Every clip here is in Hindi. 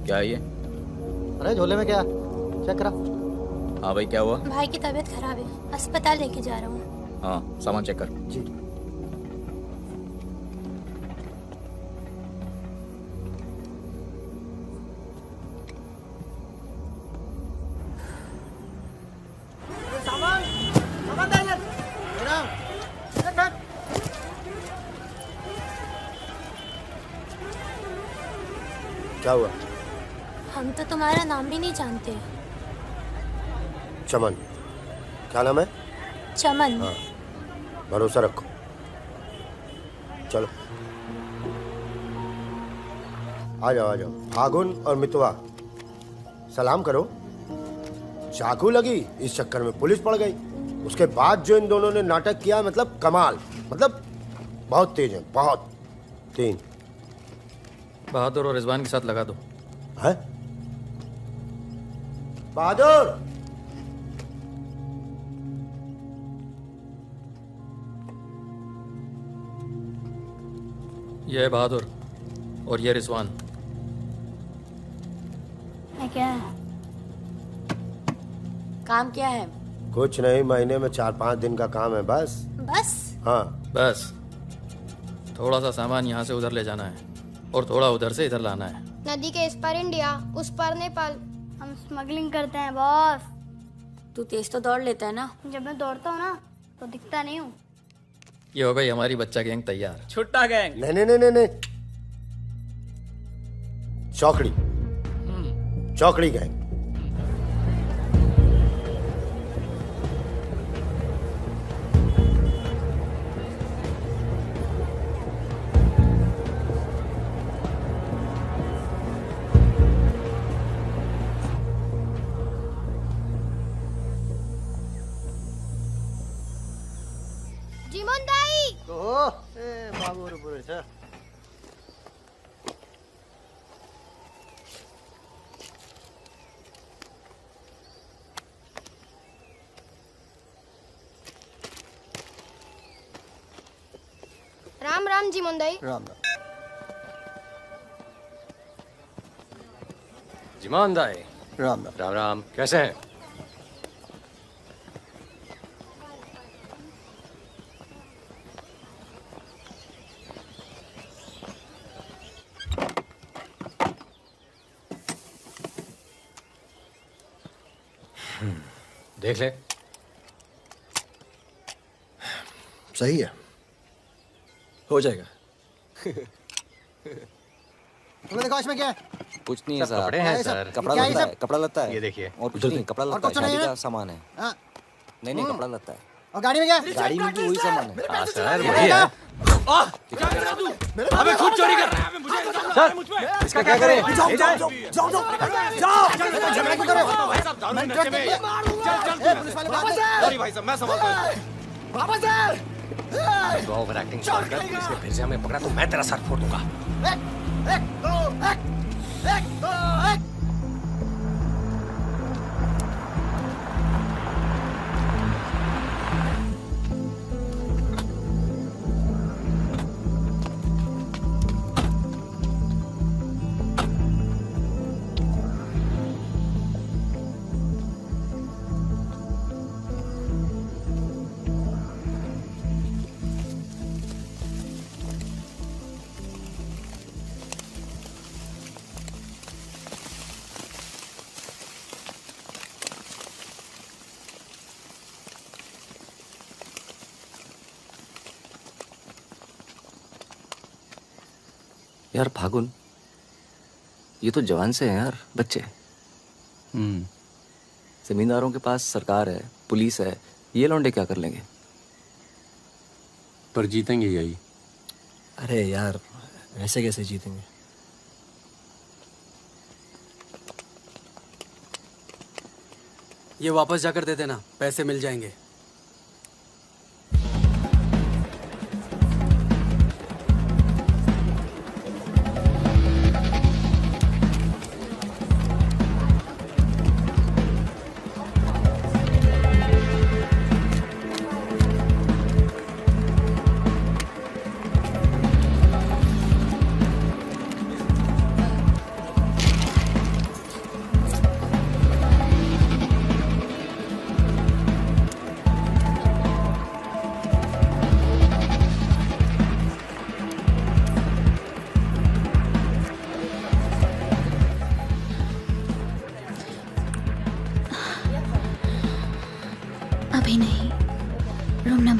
क्या है ये? अरे झोले में क्या? चेक करा। हाँ भाई, क्या हुआ? भाई की तबीयत खराब है, अस्पताल लेके जा रहा हूँ। हाँ, सामान चेक कर। जी। सामान दे इधर। क्या हुआ? हम तो तुम्हारा नाम भी नहीं जानते। चमन। क्या नाम है? चमन। हाँ, भरोसा रखो। चलो आ जाओ आ जाओ। फागुन और मितवा सलाम करो। चाकू लगी, इस चक्कर में पुलिस पड़ गई। उसके बाद जो इन दोनों ने नाटक किया, मतलब कमाल, मतलब बहुत तेज है, बहुत। 3 बहादुर और रिजवान के साथ लगा दो। है? बहादुर! ये है बहादुर और ये रिजवान। क्या है? काम क्या है? कुछ नहीं, महीने में 4-5 दिन का काम है बस। बस? हाँ बस थोड़ा सा सामान यहाँ से उधर ले जाना है और थोड़ा उधर से इधर लाना है। नदी के इस पार इंडिया, उस पार नेपाल। हम स्मगलिंग करते हैं बॉस। तू तेज तो दौड़ लेता है ना? जब मैं दौड़ता हूँ ना तो दिखता नहीं हूँ। ये हो गई हमारी बच्चा गैंग तैयार। छुट्टा गैंग। नहीं नहीं नहीं नहीं नहीं, चौकड़ी। चौकड़ी गैंग। जीमन दाई। बाबू बुरे छ। राम राम जीमन दाई। राम राम। जिमान दाई। राम राम। राम राम, कैसे हैं? देख ले। सही है, हो जाएगा। तुम्हें देखो इसमें क्या है? कुछ नहीं है सब सर। कपड़े हैं क्या है सर। सब? कपड़ा क्या है लत्ता सब? है, कपड़ा लत्ता है। ये देखिए। और कुछ नहीं, कपड़ा और लत्ता है, कुछ नहीं शादी है? का सामान है। हाँ, नहीं नहीं, कपड़ा लत्ता है। और गाड़ी में क्या है? गाड़ी में भी वही सामान है। हाँ सर, वही है। अबे खुद चोरी कर रहा है। सर, इसका क्या करें? जाओ जाओ जाओ जाओ जाओ जाओ। झगड़ा क्यों कर रहे हो? मैं ट्रक में पुलिस वाले बात कर। सॉरी भाई साहब, मैं संभालता हूँ। बाबा सर, तो ओवर एक्टिंग छोड़ कर पुलिस ने फिर से हमें पकड़ा तो मैं तेरा सर फोड़ दूंगा। एक दो एक। यार फागुन, ये तो जवान से हैं यार, बच्चे। जमींदारों के पास सरकार है, पुलिस है, ये लौंडे क्या कर लेंगे? पर जीतेंगे यही। अरे यार, ऐसे कैसे जीतेंगे? ये वापस जाकर दे देना, पैसे मिल जाएंगे।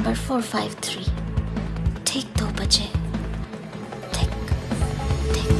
नंबर 453 ठीक 2 बजे। ठीक ठीक ठीक।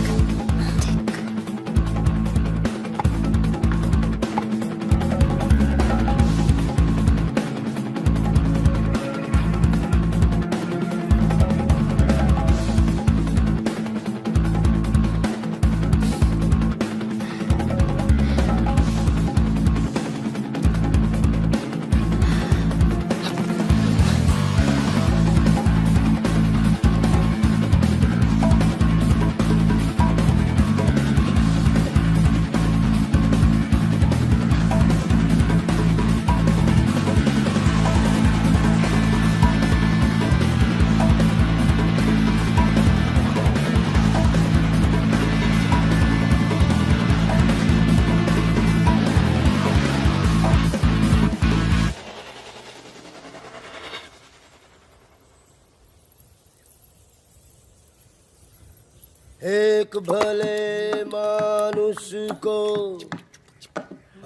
एक भले मानुष को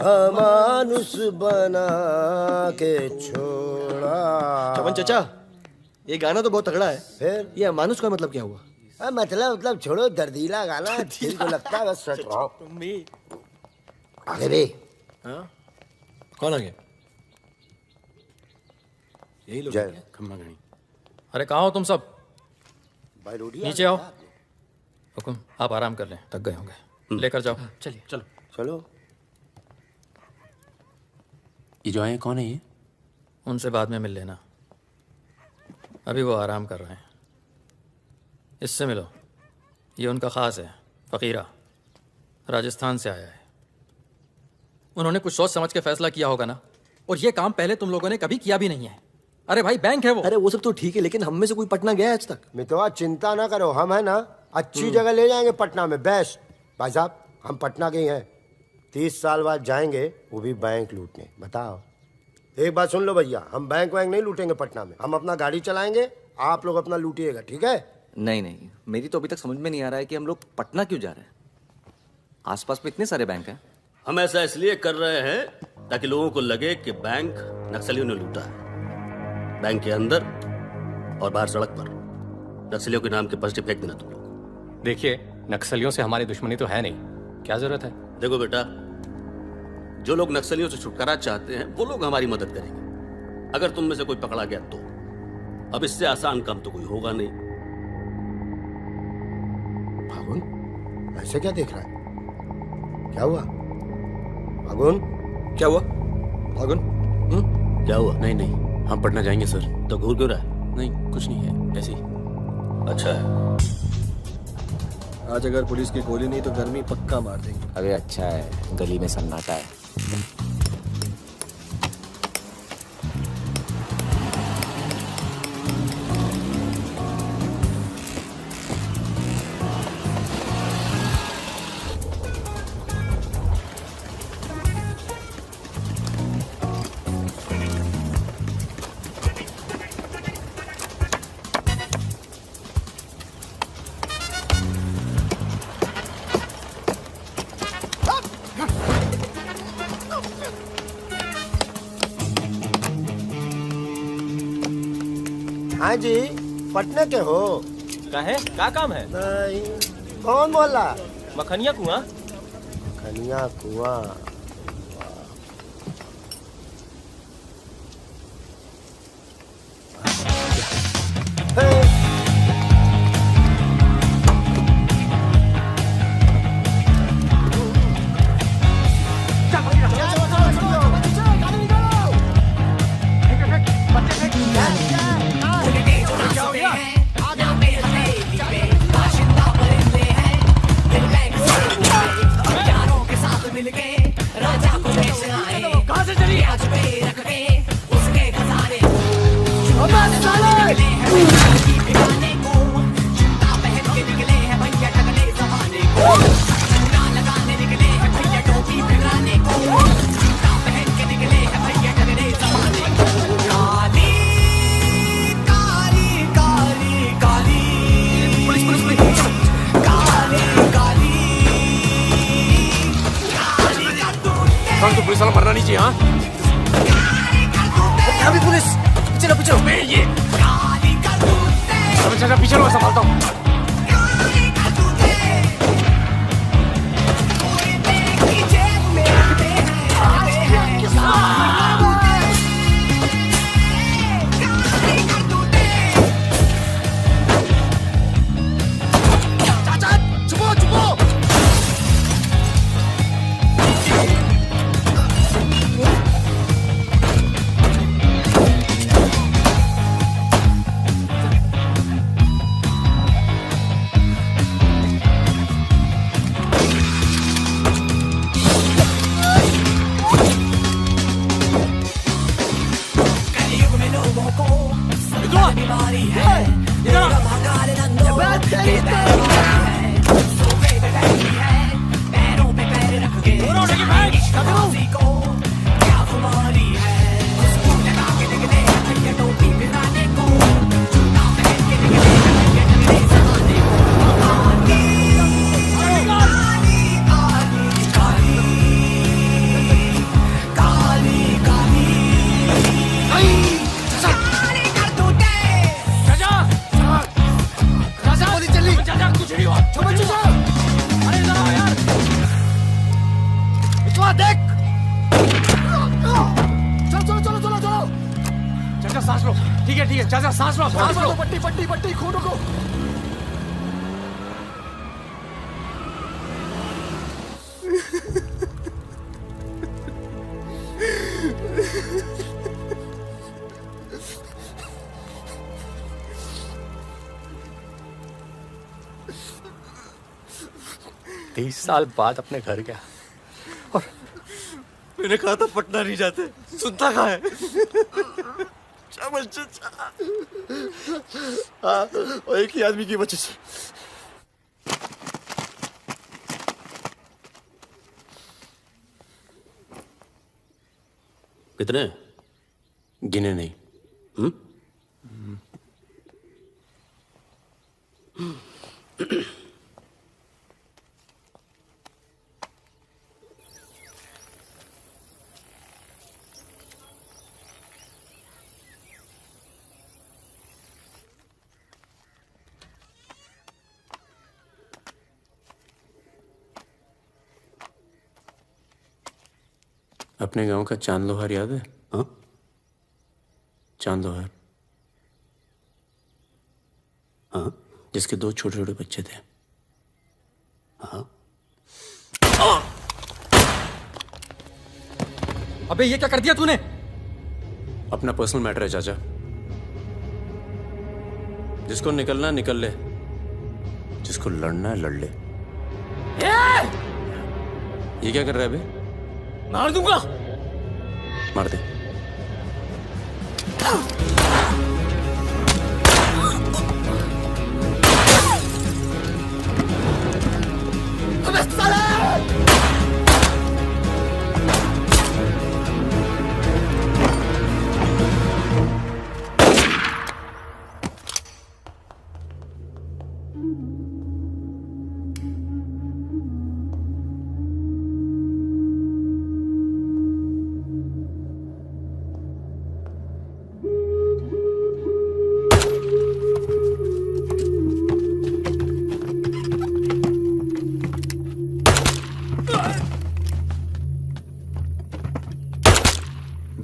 अमानुष बना के छोड़ा। चमन चचा, ये गाना तो बहुत तगड़ा है। फिर ये अमानुष का मतलब क्या हुआ? मतलब छोड़ो, दर्दीला गाना दिल को लगता है बस सट रहो। आगे भी हाँ? कौन आ गया? यही लोग जय। खम्मा गणी। अरे कहाँ हो तुम सब? भाई रोटी नीचे आओ। हुकुम, आप आराम कर लें, थक गए होंगे। लेकर जाओ। चलिए चलो चलो। ये जो आए कौन है ये? उनसे बाद में मिल लेना, अभी वो आराम कर रहे हैं। इससे मिलो, ये उनका ख़ास है, फ़कीरा, राजस्थान से आया है। उन्होंने कुछ सोच समझ के फैसला किया होगा ना, और ये काम पहले तुम लोगों ने कभी किया भी नहीं है। अरे भाई, बैंक है वो। अरे वो सब तो ठीक है, लेकिन हम में से कोई पटना गया है आज तक? मितवा चिंता ना करो, हम है ना अच्छी जगह ले जाएंगे पटना में, बेस्ट। भाई साहब, हम पटना के ही हैं। 30 साल बाद जाएंगे, वो भी बैंक लूटने। बताओ, एक बात सुन लो भैया, हम बैंक वैंक नहीं लूटेंगे पटना में। हम अपना गाड़ी चलाएंगे, आप लोग अपना लूटिएगा, ठीक है? नहीं नहीं, मेरी तो अभी तक समझ में नहीं आ रहा है कि हम लोग पटना क्यों जा रहे हैं। आसपास में इतने सारे बैंक हैं। हम ऐसा इसलिए कर रहे हैं ताकि लोगों को लगे कि बैंक नक्सलियों ने लूटा है। बैंक के अंदर और बाहर सड़क पर नक्सलियों के नाम के पर्चे फेंक देना तुम लोग। देखिए, नक्सलियों से हमारी दुश्मनी तो है नहीं, क्या जरूरत है? देखो बेटा, जो लोग नक्सलियों से छुटकारा चाहते हैं वो लोग हमारी मदद करेंगे। अगर तुम में से कोई पकड़ा गया तो अब इससे आसान काम तो कोई होगा नहीं। फागुन, ऐसे क्या देख रहा है? क्या हुआ फागुन? क्या हुआ फागुन? क्या हुआ? नहीं नहीं, हम पटना जाएंगे सर। तो घूर क्यों रहा है? नहीं, कुछ नहीं है, ऐसे ही। अच्छा है। आज अगर पुलिस की गोली नहीं तो गर्मी पक्का मार देंगे। अरे अच्छा है, गली में सन्नाटा है। हाँ जी, पटना के हो? क्या है? क्या काम है? नहीं, कौन बोला? मखनिया कुआं। खनिया कुआं। पुलिस वाला मरना नहीं चाहिए। हाँ, अभी पुलिस। पीछे लो, पीछे ये चाचा पीछे लो, संभालता हूँ। साल बाद अपने घर गया और मैंने कहा था पटना नहीं जाते, सुनता कहाँ है? और एक ही आदमी की वजह से। कितने? गिने नहीं। अपने गांव का चांद लोहार याद है? हाँ? चांद लोहार, हाँ? जिसके 2 छोटे छोटे बच्चे थे। हाँ? अबे ये क्या कर दिया तूने? अपना पर्सनल मैटर है चाचा, जिसको निकलना निकल ले, जिसको लड़ना है लड़ ले। ये क्या कर रहा है बे? मार दूंगा। मार दे।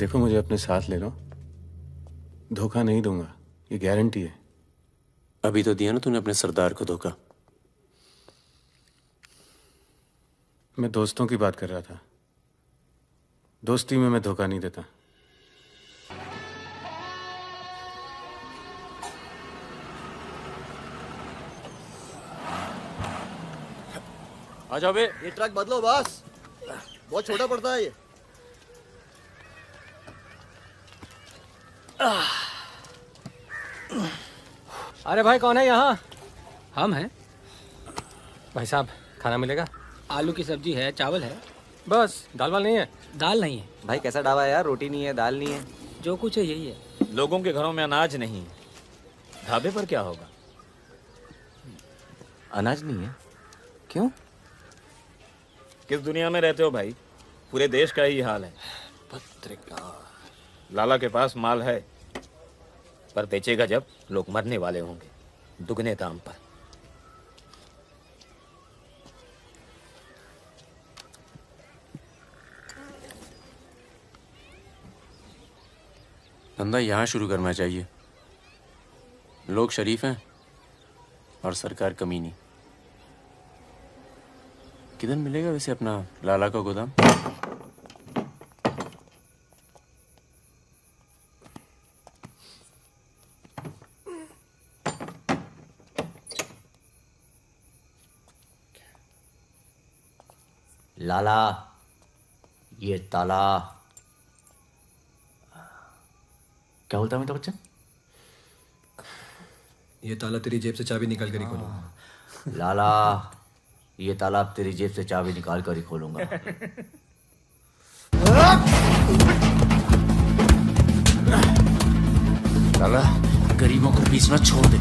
देखो मुझे अपने साथ ले लो, धोखा नहीं दूंगा, ये गारंटी है। अभी तो दिया ना तूने अपने सरदार को धोखा। मैं दोस्तों की बात कर रहा था, दोस्ती में मैं धोखा नहीं देता। आ जाओ बे। ये ट्रक बदलो बॉस, बहुत छोटा पड़ता है ये। अरे भाई कौन है यहाँ? हम हैं। भाई साहब खाना मिलेगा? आलू की सब्जी है, चावल है, बस। दाल वाल नहीं है? दाल नहीं है। भाई कैसा ढाबा है यार, रोटी नहीं है, दाल नहीं है, जो कुछ है यही है। लोगों के घरों में अनाज नहीं, ढाबे पर क्या होगा? अनाज नहीं है? क्यों? किस दुनिया में रहते हो भाई? पूरे देश का ही हाल है। पत्रकार लाला के पास माल है, पर बेचेगा जब लोग मरने वाले होंगे दुगने दाम पर। धंधा यहाँ शुरू करना चाहिए। लोग शरीफ हैं और सरकार कमीनी। किधर मिलेगा वैसे अपना लाला का गोदाम? लाला, ये ताला। क्या बोलता है मेरा बच्चा? ये ताला तेरी जेब से चाबी निकाल कर ही खोलूंगा। लाला, ये ताला अब तेरी जेब से चाबी निकाल कर ही खोलूंगा। लाला, गरीबों को बीच में छोड़ दे।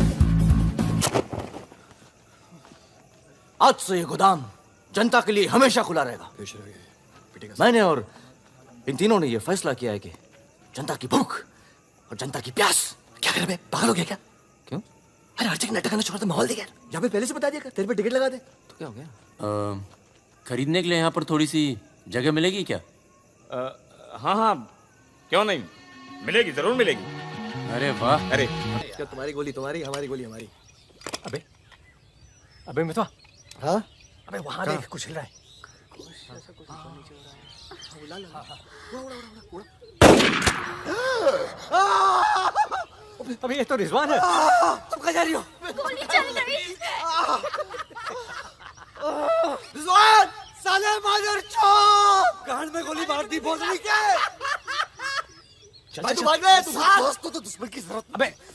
आज से ये गोदाम जनता के लिए हमेशा खुला रहेगा। मैंने और इन तीनों ने ये फैसला किया है कि जनता की भूख और जनता की प्यास। क्या कर रहे पागल हो गया क्या? क्यों? अरे हर जगह नाटक करना छोड़ दे, माहौल दे यार। यहाँ पे पहले से बता दिया, तेरे पे टिकट लगा दे। तो क्या हो गया? खरीदने के लिए यहाँ पर थोड़ी सी जगह मिलेगी क्या? हाँ हाँ, क्यों नहीं, मिलेगी, जरूर मिलेगी। अरे वाह। अरे क्या तुम्हारी गोली तुम्हारी, हमारी गोली हमारी। अबे अबे मितवा। हाँ अबे वहां देख कुछ हिल रहा है। अबे ये तो रिजवान है। तुम कहाँ जा रही हो? गोली चल गई। रिजवान साले मादर चौक कान में गोली मार दी, बोल रही क्या? भाई तू भाग गए, तू दोस्त तो दुश्मन की जरूरत।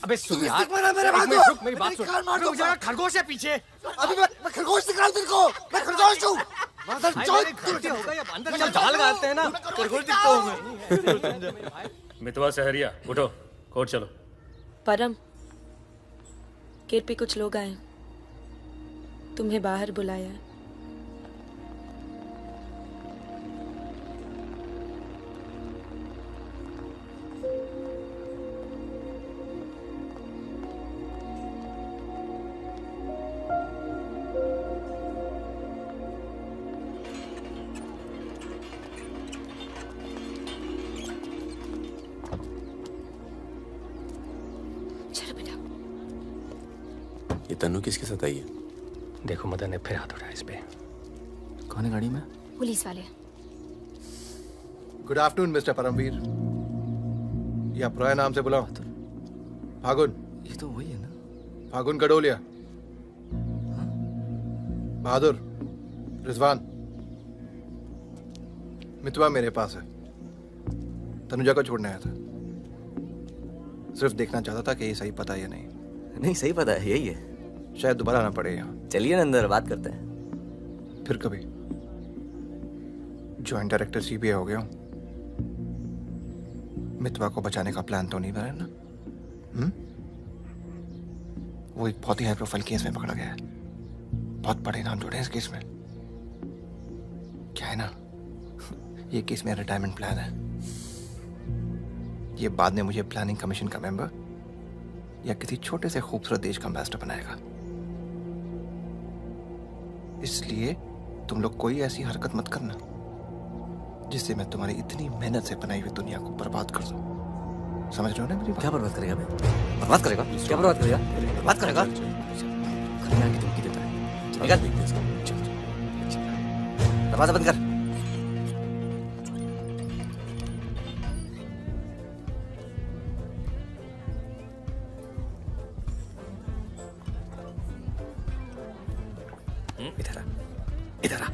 अबे सुन यार, मेरे बात सुन, मेरी बात सुन। रुक जा, खरगोश है पीछे। अभी मैं खरगोश दिख रहा हूँ तेरे को। मैं खरगोश हूँ। मादर चौक गलती हो गई, अब अंदर चल, जाल गाते हैं ना। खरगोश दिखता हूँ मैं। मितवा सहरिया, उठो, कोर्ट चलो। परम, गेट पे कुछ लोग आए, तुम्हें बाहर बुलाया है। ये तन्नू किसके साथ आई है? देखो मदन ने फिर हाथ उठाया इस पे। कौन है गाड़ी में? पुलिस वाले। Good afternoon mister Paramvir. या प्रोया नाम से बुलाओ। फागुन। ये तो वही है ना? फागुन गडोलिया। बहादुर, रिजवान। मितवा मेरे पास है, तनुजा को छोड़ने आया था। सिर्फ देखना चाहता था कि ये सही पता है या नहीं। नहीं, सही पता है, यही है। शायद दोबारा आना पड़े यहाँ। चलिए ना अंदर बात करते हैं। फिर कभी। जॉइंट डायरेक्टर सीबीआई हो गया हूँ। मितवा को बचाने का प्लान तो नहीं बना ना? वो एक बहुत ही हाई प्रोफाइल केस में पकड़ा गया है। बहुत बड़े नाम जुड़े हैं इस केस में। क्या है ना, ये केस मेरा रिटायरमेंट प्लान है। ये बाद में मुझे प्लानिंग कमीशन का मेंबर या किसी छोटे से खूबसूरत देश का एम्बेसडर बनाएगा। इसलिए तुम लोग कोई ऐसी हरकत मत करना जिससे मैं तुम्हारी इतनी मेहनत से बनाई हुई दुनिया को बर्बाद कर दूं। समझ रहे हो ना मेरी बात? क्या बर्बाद करेगा बे? बर्बाद करेगा? क्या बर्बाद करेगा? बर्बाद करेगा? खन्ना की धमकी देता है। निकल। दरवाजा बंद कर। इधर आ, इधर आ।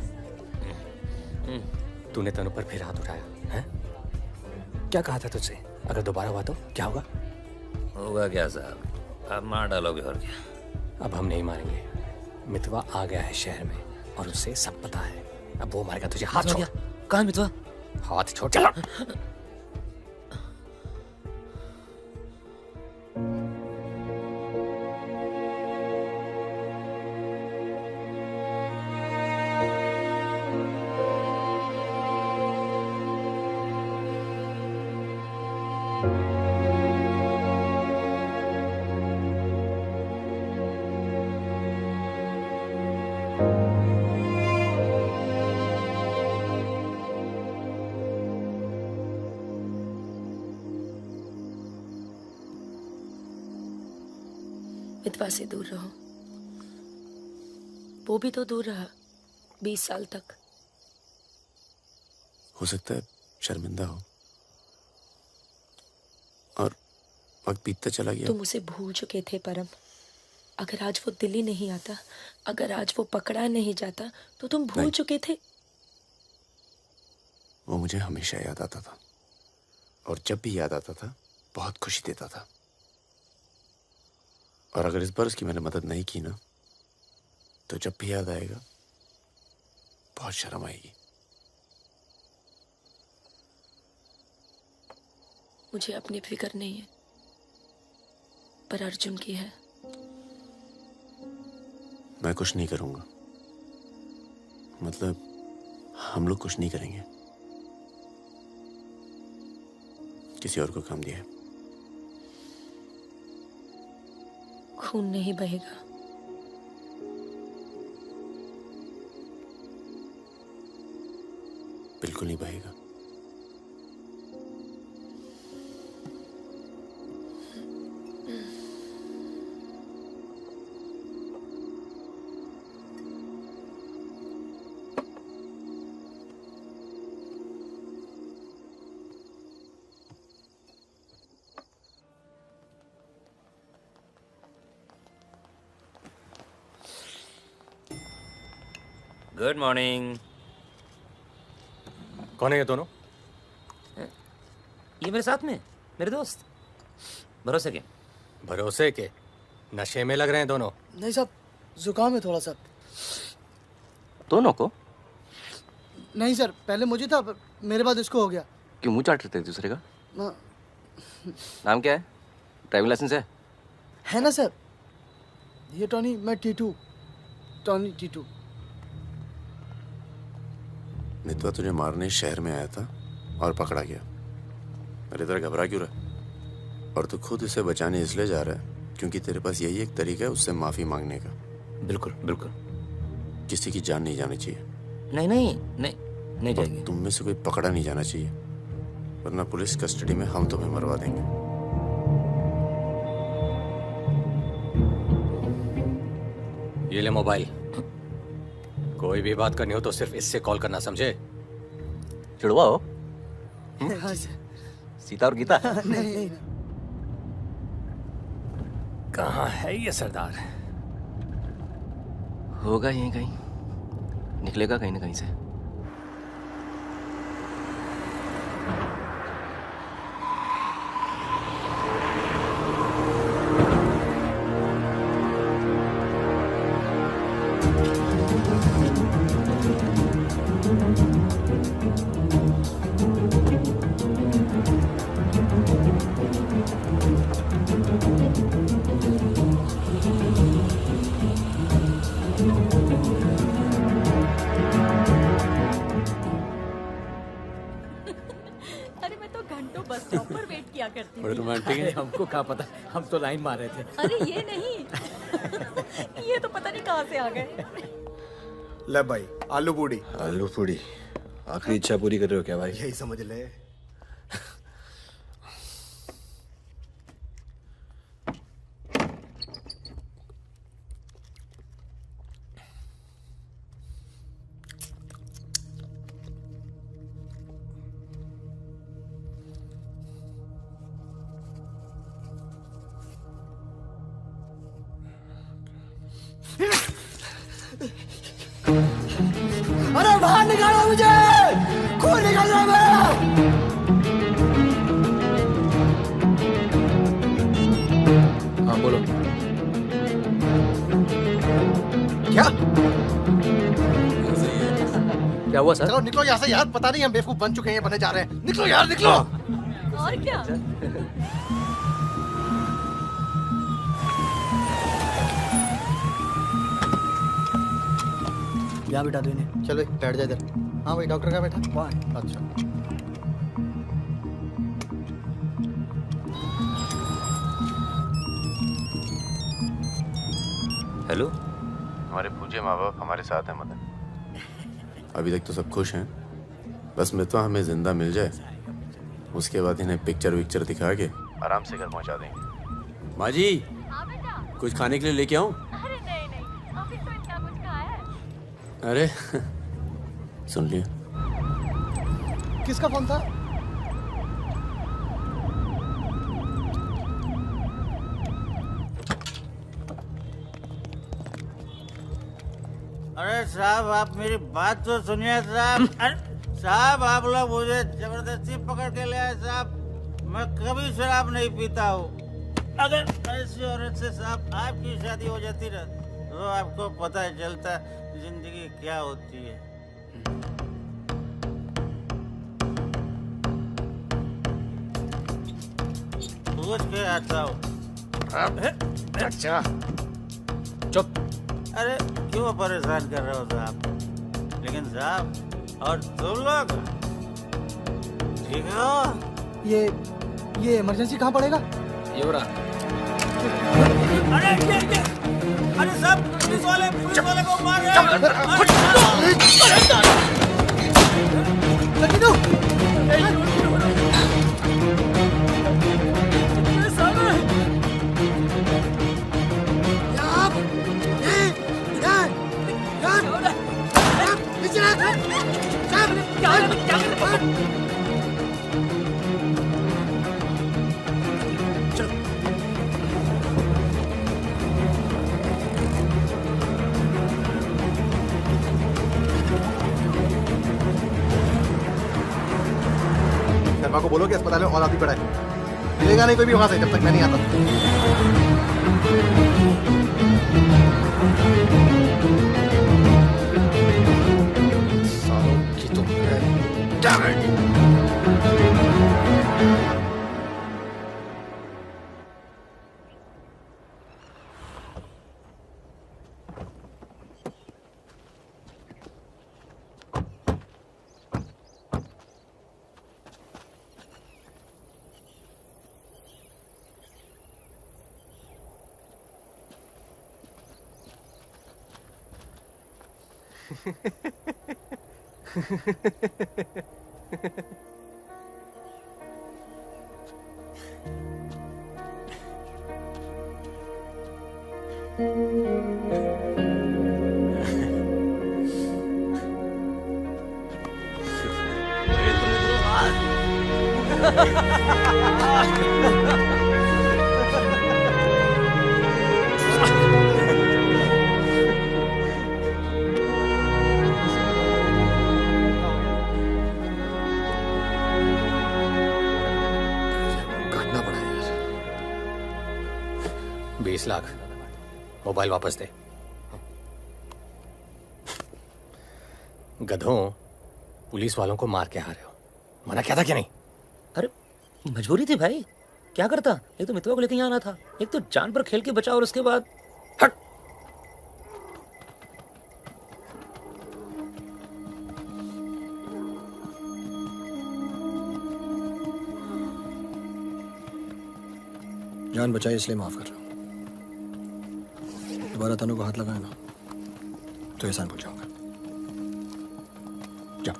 तूने तनु पर फिर हाथ उठाया है? क्या कहा था तुझसे? अगर दोबारा हुआ तो क्या होगा? होगा क्या साहब, आप मार डालोगे और क्या? अब हम नहीं मारेंगे। मितवा आ गया है शहर में और उसे सब पता है। अब वो मारेगा तुझे। हाथ छोड़। कहाँ मितवा? हाथ छोड़। चला। विधवा से दूर रहो। वो भी तो दूर रहा 20 साल तक। हो सकता है शर्मिंदा हो और वक्त बीतता चला गया। तुम उसे भूल चुके थे परम। अगर आज वो दिल्ली नहीं आता, अगर आज वो पकड़ा नहीं जाता तो तुम भूल चुके थे। वो मुझे हमेशा याद आता था और जब भी याद आता था बहुत खुशी देता था। और अगर इस बार उसकी मैंने मदद नहीं की ना तो जब भी याद आएगा बहुत शर्म आएगी। मुझे अपनी फिक्र नहीं है, पर अर्जुन की है। मैं कुछ नहीं करूंगा, मतलब हम लोग कुछ नहीं करेंगे। किसी और को काम दिया है। खून नहीं बहेगा। बिल्कुल नहीं बहेगा। Good morning. कौन है ये दोनों? ये मेरे साथ में मेरे दोस्त भरोसे के। भरोसे के? नशे में लग रहे हैं दोनों। नहीं साहब, जुकाम है थोड़ा सा। दोनों को? नहीं सर, पहले मुझे था, मेरे बाद इसको हो गया। क्यों मुंह चाट रहे थे एक दूसरे का? ना। नाम क्या है? ड्राइविंग लाइसेंस है ना सर? ये टॉनी, मैं टीटू। टॉनी टीटू। मितवा तुझे मारने शहर में आया था और पकड़ा गया। अरे तेरा घबरा क्यों रहा? और तू खुद उसे बचाने इसलिए जा रहा है क्योंकि तेरे पास यही एक तरीका है उससे माफी मांगने का। बिल्कुल बिल्कुल। किसी की जान नहीं जानी चाहिए। नहीं नहीं नहीं नहीं जाएगी। तुम में से कोई पकड़ा नहीं जाना चाहिए, वरना पुलिस कस्टडी में हम तुम्हें मरवा देंगे। ये ले मोबाइल। कोई भी बात करनी हो तो सिर्फ इससे कॉल करना, समझे? जुड़वा हो? हाँ सर। सीता और गीता? नहीं। कहाँ है ये सरदार? होगा यहीं कहीं, निकलेगा कहीं ना कहीं से। बड़े रोमांटिक है। हमको क्या पता, हम तो लाइन मार रहे थे। अरे ये नहीं ये तो पता नहीं कहाँ से आ गए। ले भाई, आलू पूड़ी। आलू पूड़ी? आखिरी इच्छा पूरी कर रहे हो क्या भाई? यही समझ ले। अरे बाहर निकालो मुझे, खून निकल रहा है मेरा। हाँ बोलो। क्या क्या हुआ सर? चलो निकलो यहाँ से यार, पता नहीं हम बेवकूफ बन चुके हैं, बने जा रहे हैं। निकलो यार, निकलो। और क्या? यहाँ बिठा दो इन्हें। चलो बैठ जा इधर। हाँ भाई, डॉक्टर कहाँ बैठा? वहाँ है। अच्छा। हेलो हमारे पूज्य माँ बाप हमारे साथ हैं मदन। अभी तक तो सब खुश हैं, बस मितवा हमें जिंदा मिल जाए, उसके बाद इन्हें पिक्चर विक्चर दिखा के आराम से घर पहुंचा देंगे। माँ जी, कुछ खाने के लिए लेके आऊं? अरे नहीं, अभी तो इतना कुछ खाया है। अरे सुन लिया। किसका फोन था? अरे साहब, आप मेरी बात तो सुनिए साहब। अरे साहब, आप लोग मुझे जबरदस्ती पकड़ के ले आए साहब। मैं कभी शराब नहीं पीता हूँ। अगर ऐसी औरत से साहब आपकी शादी हो जाती ना, तो आपको पता चलता जिंदगी क्या होती है। पूछ के आता हूँ। अच्छा चुप। अरे क्यों परेशान कर रहे हो साहब? लेकिन साहब, और तुम लोग ठीक हो? ये इमरजेंसी कहाँ पड़ेगा? ये हो रहा। अरे साहब, पुलिस वाले को मार रहे शर्मा को बोलो कि अस्पताल में और आदमी पड़ा है, मिलेगा नहीं कोई भी वहां से जब तक मैं नहीं आता। सालों की तो काटना पड़ा यार। 20 लाख मोबाइल वापस दे। गधों, पुलिस वालों को मार के आ रहे हो, मना क्या था कि नहीं? अरे मजबूरी थी भाई, क्या करता। एक तो मितवा को लेके यहाँ आना था, एक तो जान पर खेल के बचा, और उसके बाद हट। जान बचाई इसलिए माफ कर रहा हूं। दोबारा तनु को हाथ लगाए ना तो एहसान भूल जाऊंगा। जा।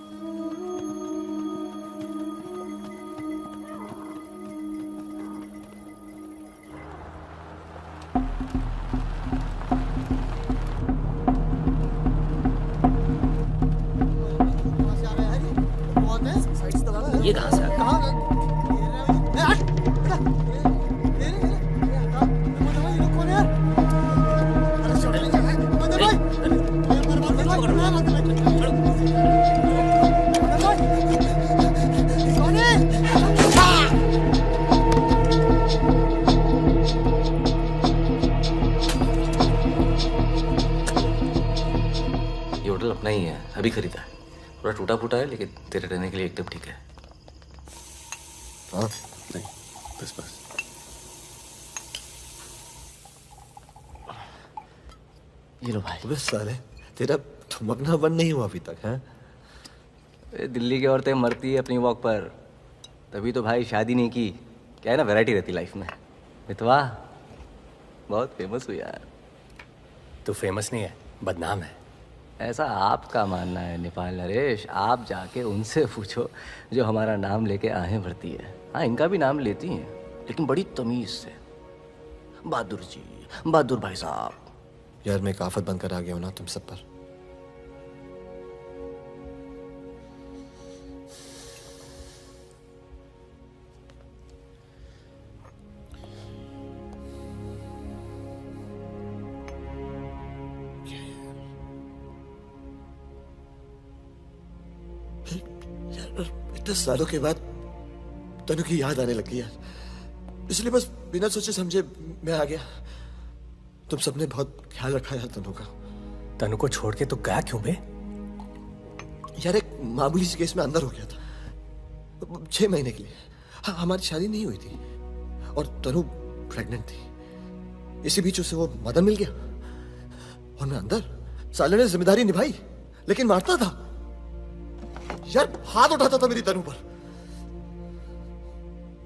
ये कहाँ से आ गया? ये होटल अपना ही है, अभी खरीदा है। थोड़ा टूटा फूटा है लेकिन तेरे रहने के लिए एकदम ठीक है। हाँ नहीं, बस बस। ये लो भाई। अबे साले, तेरा थमकना बंद नहीं हुआ अभी तक है? दिल्ली की औरतें मरती है अपनी वॉक पर, तभी तो भाई शादी नहीं की। क्या है ना, वैरायटी रहती लाइफ में। मितवा बहुत फेमस हुई यार। तू फेमस नहीं है, बदनाम है। ऐसा आपका मानना है नेपाल नरेश। आप जाके उनसे पूछो जो हमारा नाम लेके आहें भरती है। हाँ, इनका भी नाम लेती हैं, लेकिन बड़ी तमीज से। बहादुर जी, बहादुर भाई साहब। यार मैं एक आफत बनकर आ गया हूं ना तुम सब पर। इतने सालों के बाद तनु की याद आने लगी यार, इसलिए बस बिना सोचे समझे मैं आ गया। तुम सबने बहुत ख्याल रखा यार तनु का। तनु को छोड़ के तो गया क्यों बे? यार एक मामूली सी केस में अंदर हो गया था 6 महीने के लिए। हाँ, हमारी शादी नहीं हुई थी और तनु प्रेग्नेंट थी। इसी बीच उसे वो मदन मिल गया और मैं अंदर। साले ने जिम्मेदारी निभाई लेकिन मारता था यार, हाथ उठाता था मेरी तनु पर।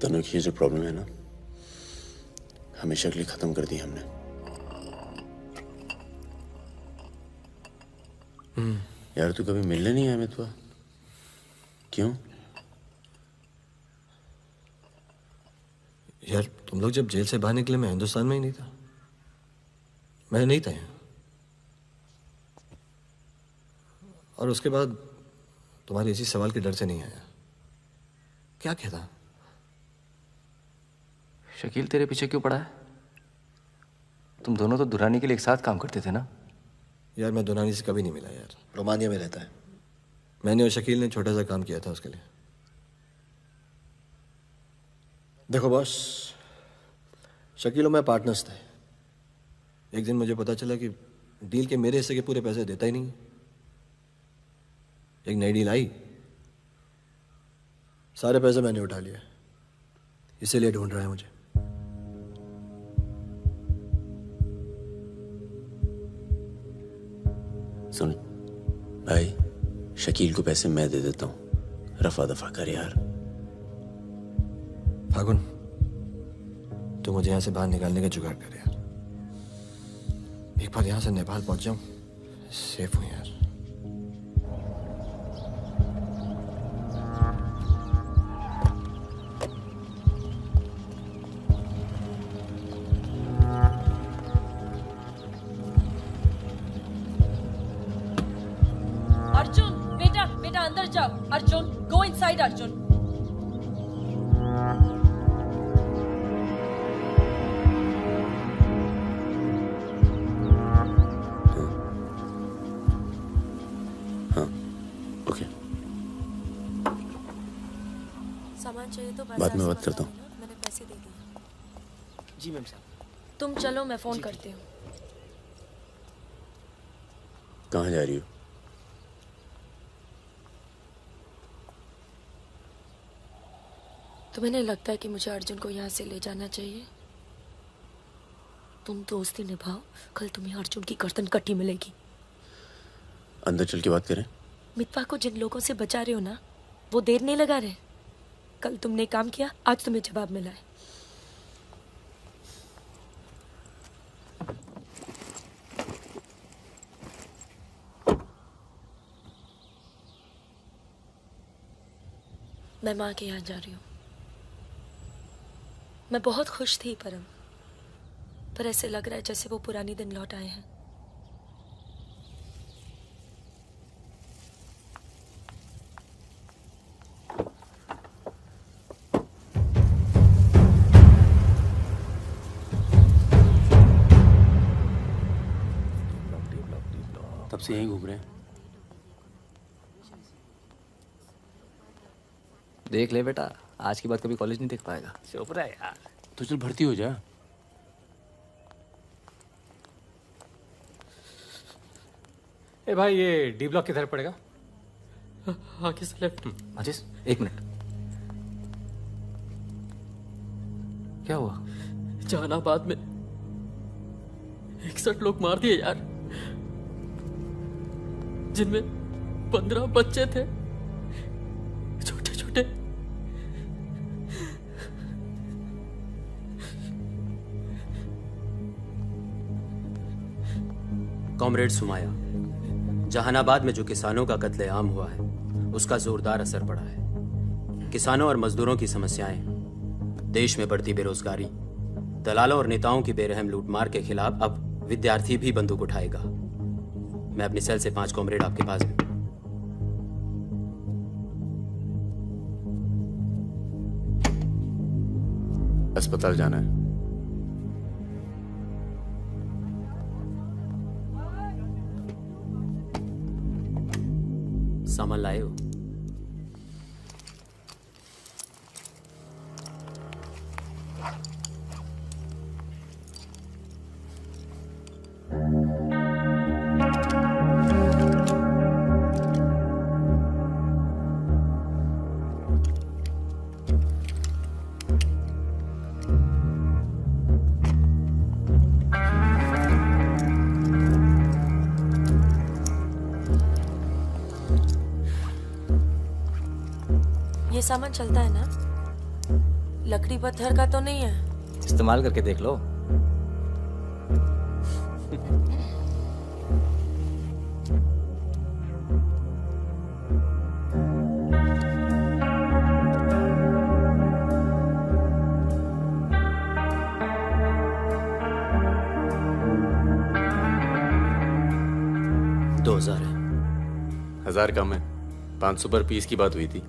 तनु की जो प्रॉब्लम है ना, हमेशा के लिए खत्म कर दी हमने। यार तू कभी मिलने नहीं आया मितवा? क्यों? यार तुम लोग जब जेल से बाहर निकले मैं हिंदुस्तान में ही नहीं था। मैं नहीं था यहाँ। और उसके बाद तुम्हारे इसी सवाल के डर से नहीं आया। क्या कहता? शकील तेरे पीछे क्यों पड़ा है? तुम दोनों तो दुरानी के लिए एक साथ काम करते थे ना? यार मैं दुरानी से कभी नहीं मिला यार। रोमानिया में रहता है। मैंने और शकील ने छोटा सा काम किया था उसके लिए। देखो बॉस, शकील और मैं पार्टनर्स थे। एक दिन मुझे पता चला कि डील के मेरे हिस्से के पूरे पैसे देता ही नहीं। एक नई डील आई, सारे पैसे मैंने उठा लिए। इसीलिए ढूंढ रहा है मुझे। सुन भाई, शकील को पैसे मैं दे देता हूं, रफा दफा कर यार। फागुन, तू मुझे यहां से बाहर निकालने का जुगाड़ कर यार। एक बार यहां से नेपाल पहुंच जाऊं, सेफ हूं यार। अर्जुन, बेटा बेटा अंदर जाओ। Arjun, go inside Arjun. सामान चाहिए तो बाद में बात करता हूँ। मैंने पैसे दे दिए। जी मैम साहब। तुम चलो, मैं फोन करती हूँ। कहाँ जा रही हो? तुम्हें नहीं लगता है कि मुझे अर्जुन को यहाँ से ले जाना चाहिए? तुम दोस्ती निभाओ, कल तुम्हें अर्जुन की गर्दन कटी मिलेगी। अंदर चल के बात करें। मितवा को जिन लोगों से बचा रहे हो ना, वो देर नहीं लगा रहे। कल तुमने काम किया, आज तुम्हें जवाब मिला है। मैं माँ के यहाँ जा रही हूँ। मैं बहुत खुश थी परम, पर ऐसे लग रहा है जैसे वो पुराने दिन लौट आए हैं। तब से यहीं घूम रहे हैं। देख ले बेटा, आज के बाद कभी कॉलेज नहीं देख पाएगा। चुप रहा यार। तो चल भर्ती हो जा। ए भाई, ये डी ब्लॉक किधर पड़ेगा? आगे से लेफ्ट। अजीज, 1 मिनट। क्या हुआ? जहानाबाद में 61 लोग मार दिए यार, जिनमें 15 बच्चे थे, छोटे छोटे। कॉमरेड सुमाया, जहानाबाद में जो किसानों का कत्लेआम हुआ है उसका जोरदार असर पड़ा है। किसानों और मजदूरों की समस्याएं, देश में बढ़ती बेरोजगारी, दलालों और नेताओं की बेरहम लूटमार के खिलाफ अब विद्यार्थी भी बंदूक उठाएगा। मैं अपनी सेल से 5 कॉमरेड आपके पास भी। अस्पताल जाना है। सामान लाए हो? ये सामान चलता है ना? लकड़ी पत्थर का तो नहीं है? इस्तेमाल करके देख लो। दो 2000 है। 1000 कम है, 500 पर पीस की बात हुई थी।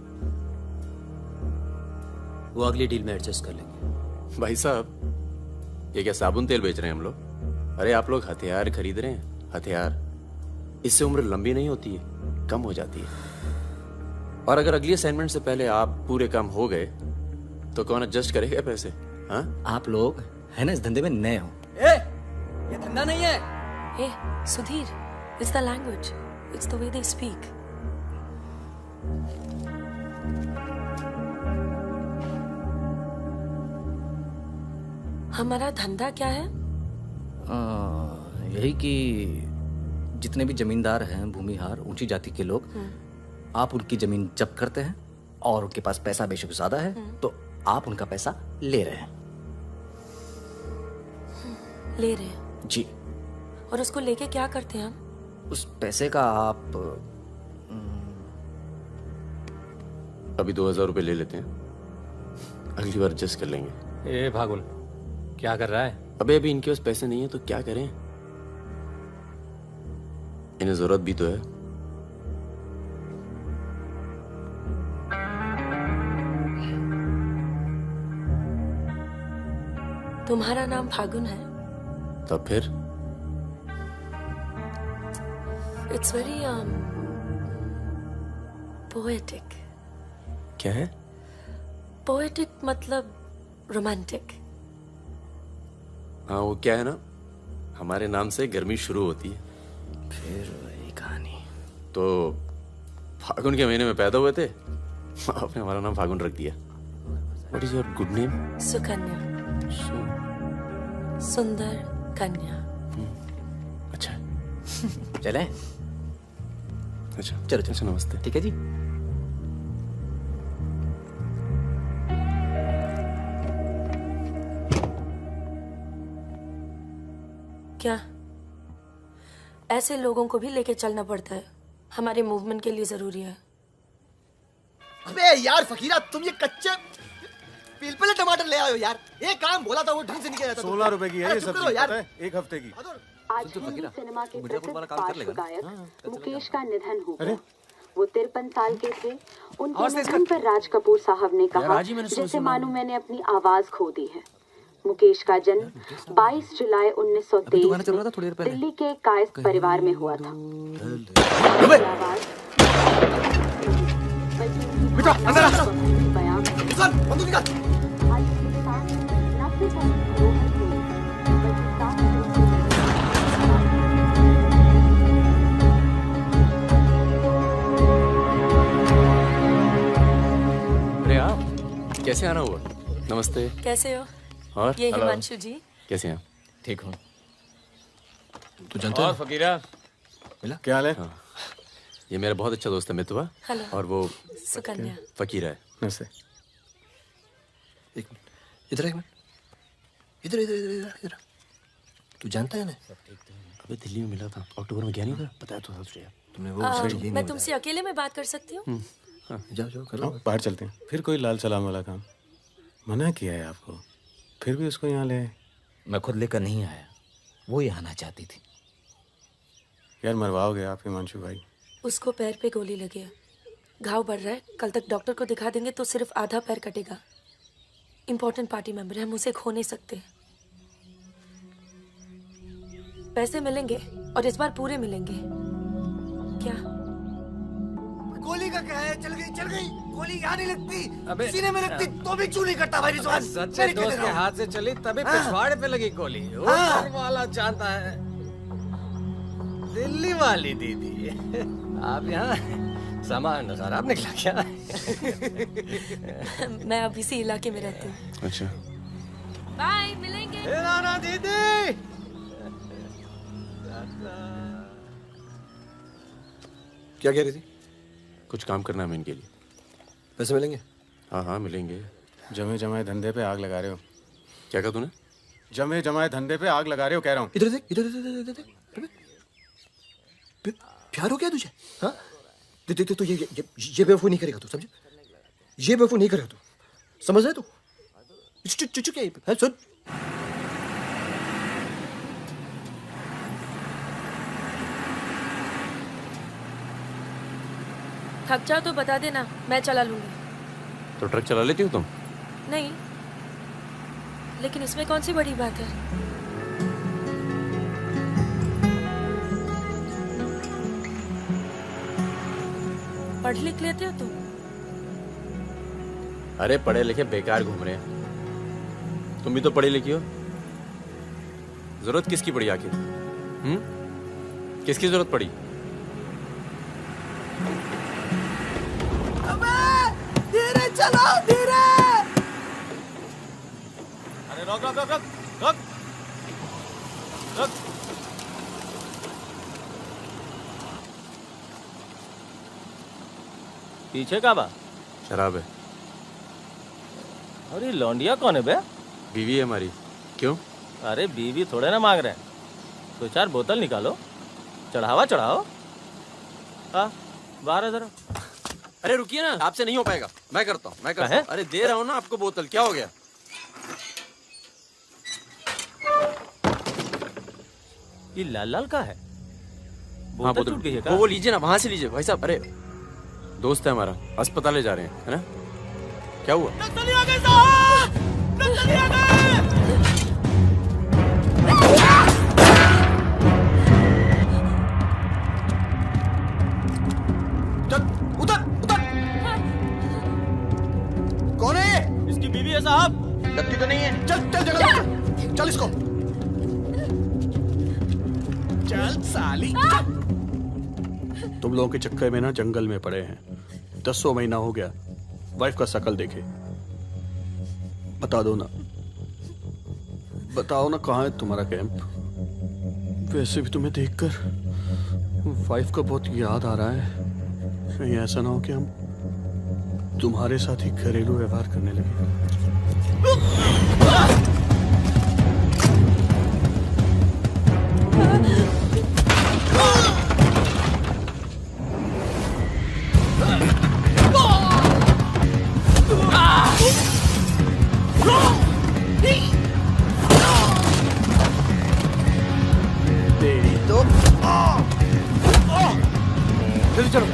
वो अगली डील में एडजस्ट कर लेंगे। भाई साहब, ये क्या साबुन तेल बेच रहे हैं हम लोग? अरे आप लोग हथियार खरीद रहे हैं, हथियार। इससे उम्र लंबी नहीं होती है, कम हो जाती है। और अगर अगली असाइनमेंट से पहले आप पूरे काम हो गए तो कौन एडजस्ट करेगा पैसे? हाँ, आप लोग है ना इस धंधे में नए हो। ये धंधा नहीं है। Hey, Sudhir, it's the language. It's the way they speak. हमारा धंधा क्या है? यही कि जितने भी जमींदार हैं, भूमिहार, ऊंची जाति के लोग, आप उनकी जमीन जब्त करते हैं और उनके पास पैसा बेशक ज्यादा है तो आप उनका पैसा ले रहे हैं। ले रहे हैं? जी। और उसको लेके क्या करते हैं हम? उस पैसे का आप अभी 2000 रुपए ले लेते हैं, अगली बार एडजस्ट कर लेंगे। ए भागुन, क्या कर रहा है? अभी इनके पास पैसे नहीं है तो क्या करें? इन्हें जरूरत भी तो है। तुम्हारा नाम फागुन है? तब फिर It's very poetic. क्या है? Poetic मतलब romantic. हाँ, वो क्या है ना, हमारे नाम से गर्मी शुरू होती है। फिर वही कहानी। तो फागुन के महीने में पैदा हुए थे, आपने हमारा नाम फागुन रख दिया। What is your good name? Sukanya. सुंदर कन्या। अच्छा। चलें? अच्छा चलो अच्छा, नमस्ते। ठीक है जी। क्या ऐसे लोगों को भी लेके चलना पड़ता है? हमारे मूवमेंट के लिए जरूरी है। अबे यार फकीरा, तुम ये कच्चे पिलपिले टमाटर ले आयो यार। ये काम बोला था वो ढंग से नहीं किया जाता। 16 रुपए की है ये सब्जी, यार। पता है? एक हफ्ते की। आज हिंदी सिनेमा के प्रसिद्ध पार्श्व गायक मुकेश का निधन हो गया। वो 53 साल के थे। उनके निधन पर राज कपूर साहब ने कहा, जैसे मानो मैंने अपनी आवाज खो दी है। मुकेश का जन्म 22 जुलाई 1923 में दिल्ली के कायस्थ परिवार में हुआ था। बेटा अंदर आ। बंदूक निकाल। अरे आप कैसे आना हुआ? नमस्ते। कैसे हो? और ये हिमांशु जी। कैसे हैं? ठीक हूँ। तू जानता है? और फकीरा मिला? क्या हाल है? ये मेरा बहुत अच्छा दोस्त है मितवा। हेलो। और वो सुकन्या। फकीरा है। नमस्ते। एक मिनट, इधर एक मिनट, इधर इधर इधर इधर इधर। तू जानता है ना? अबे दिल्ली में मिला था, अक्टूबर में गया नहीं था, बताया तो था तुझे। तुमने मैं तुमसे अकेले में बात कर सकती हूँ? जाओ जाओ करो। बाहर चलते हैं, फिर कोई लाल सलाम वाला काम। मना किया है आपको, फिर भी उसको यहाँ ले। मैं खुद लेकर नहीं आया, वो ही आना चाहती थी। यार मरवाओगे आप हिमांशु भाई। उसको पैर पे गोली लगी है, घाव बढ़ रहा है। कल तक डॉक्टर को दिखा देंगे तो सिर्फ आधा पैर कटेगा। इम्पोर्टेंट पार्टी मेंबर है, हम उसे खो नहीं सकते। पैसे मिलेंगे और इस बार पूरे मिलेंगे। क्या गोली का क्या है? चल गई गोली यहाँ नहीं लगती, सीने में लगती तो भी चू नहीं करता भाई रिजवान। सच्चे दोस्त के हाथ से चली तभी पिछवाड़े पे लगी गोली। ऊपर वाला जानता है। दिल्ली वाली दीदी, आप यहाँ सामान खराब निकला क्या? मैं अब इसी इलाके में रहती हूँ। अच्छा बाय, मिलेंगे। ना दीदी। क्या कह रही थी? कुछ काम करना है मैं इनके लिए। पैसे मिलेंगे? हाँ हाँ मिलेंगे। जमे जमाए धंधे पे आग लगा रहे हो। क्या कहा तूने? जमे जमाए धंधे पे आग लगा रहे हो कह रहा हूँ। इधर देख, इधर देख। प्यार हो गया तुझे? हाँ तो ये बेवकूफ नहीं करेगा तू, समझे? ये बेवकूफ नहीं करेगा तू, समझ रहा है तू? चुप है, सुन। थक जाओ तो बता देना, मैं चला लूंगी। तो ट्रक चला लेती हो तुम? नहीं, लेकिन इसमें कौन सी बड़ी बात है? पढ़ लिख लेते हो तुम? अरे पढ़े लिखे बेकार घूम रहे हैं, तुम भी तो पढ़ी लिखी हो। जरूरत किसकी पड़ी आखिर? किसकी जरूरत पड़ी? धीरे चलो, धीरे। अरे रोक। पीछे का बा? शराब है। अरे लौंडिया कौन है बे? बीवी है हमारी। क्यों? अरे बीवी थोड़े ना मांग रहे हैं, 2-4 बोतल निकालो, चढ़ावा चढ़ाओ। हाँ बाहर जरा। अरे रुकिए ना, आपसे नहीं हो पाएगा, मैं करता हूँ। अरे दे रहा हूँ ना आपको बोतल, क्या हो गया? ये लाल का है? हाँ बोतल टूट गई है क्या? वो लीजिए ना, वहां से लीजिए भाई साहब। अरे दोस्त है हमारा, अस्पताल ले जा रहे हैं, है ना? क्या हुआ? नक्सली आ गए साहब! नक्सली आ गए! कौन है? इसकी बीवी है साहब। लगती तो नहीं है। चल इसको। चल साली। तुम लोगों के चक्कर में ना जंगल में पड़े हैं, 10 महीना हो गया। वाइफ का शकल देखे, बता दो ना, बताओ ना कहाँ है तुम्हारा कैंप? वैसे भी तुम्हें देखकर वाइफ का बहुत याद आ रहा है। कहीं ऐसा ना हो कि हम तुम्हारे साथ ही घरेलू व्यवहार करने लगे। जल्दी चलो।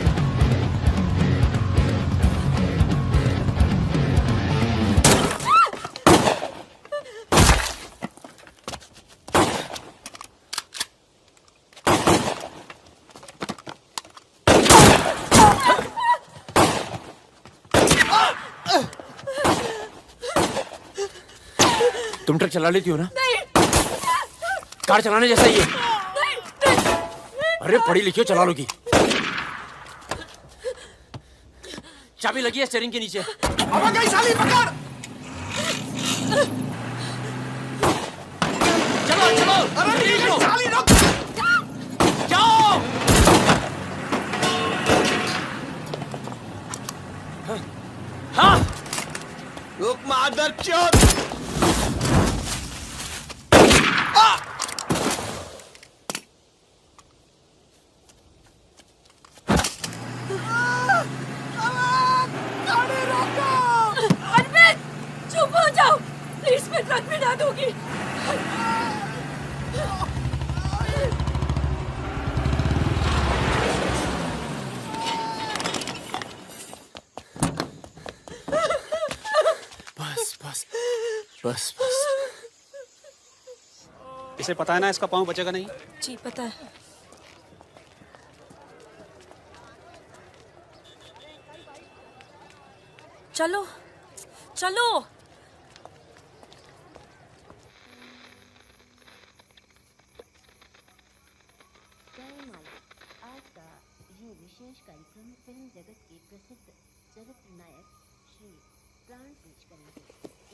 तुम ट्रक चला लेती हो ना? नहीं। कार चलाने जैसा ही है। अरे पढ़ी लिखी हो, चला लोगी। चाबी लगी है स्टीयरिंग के नीचे। अब गई साली, पकड़। चलो। अरे साली रुक। जाओ। हाँ। रुक मादर चोद। बस बस। इसे पता है ना इसका पाँव बचेगा नहीं। जी पता है। चलो चलो। आज का ये विशेष कार्यक्रम फिल्म जगत के प्रसिद्ध जगत नायक श्री प्राण पेश करेंगे।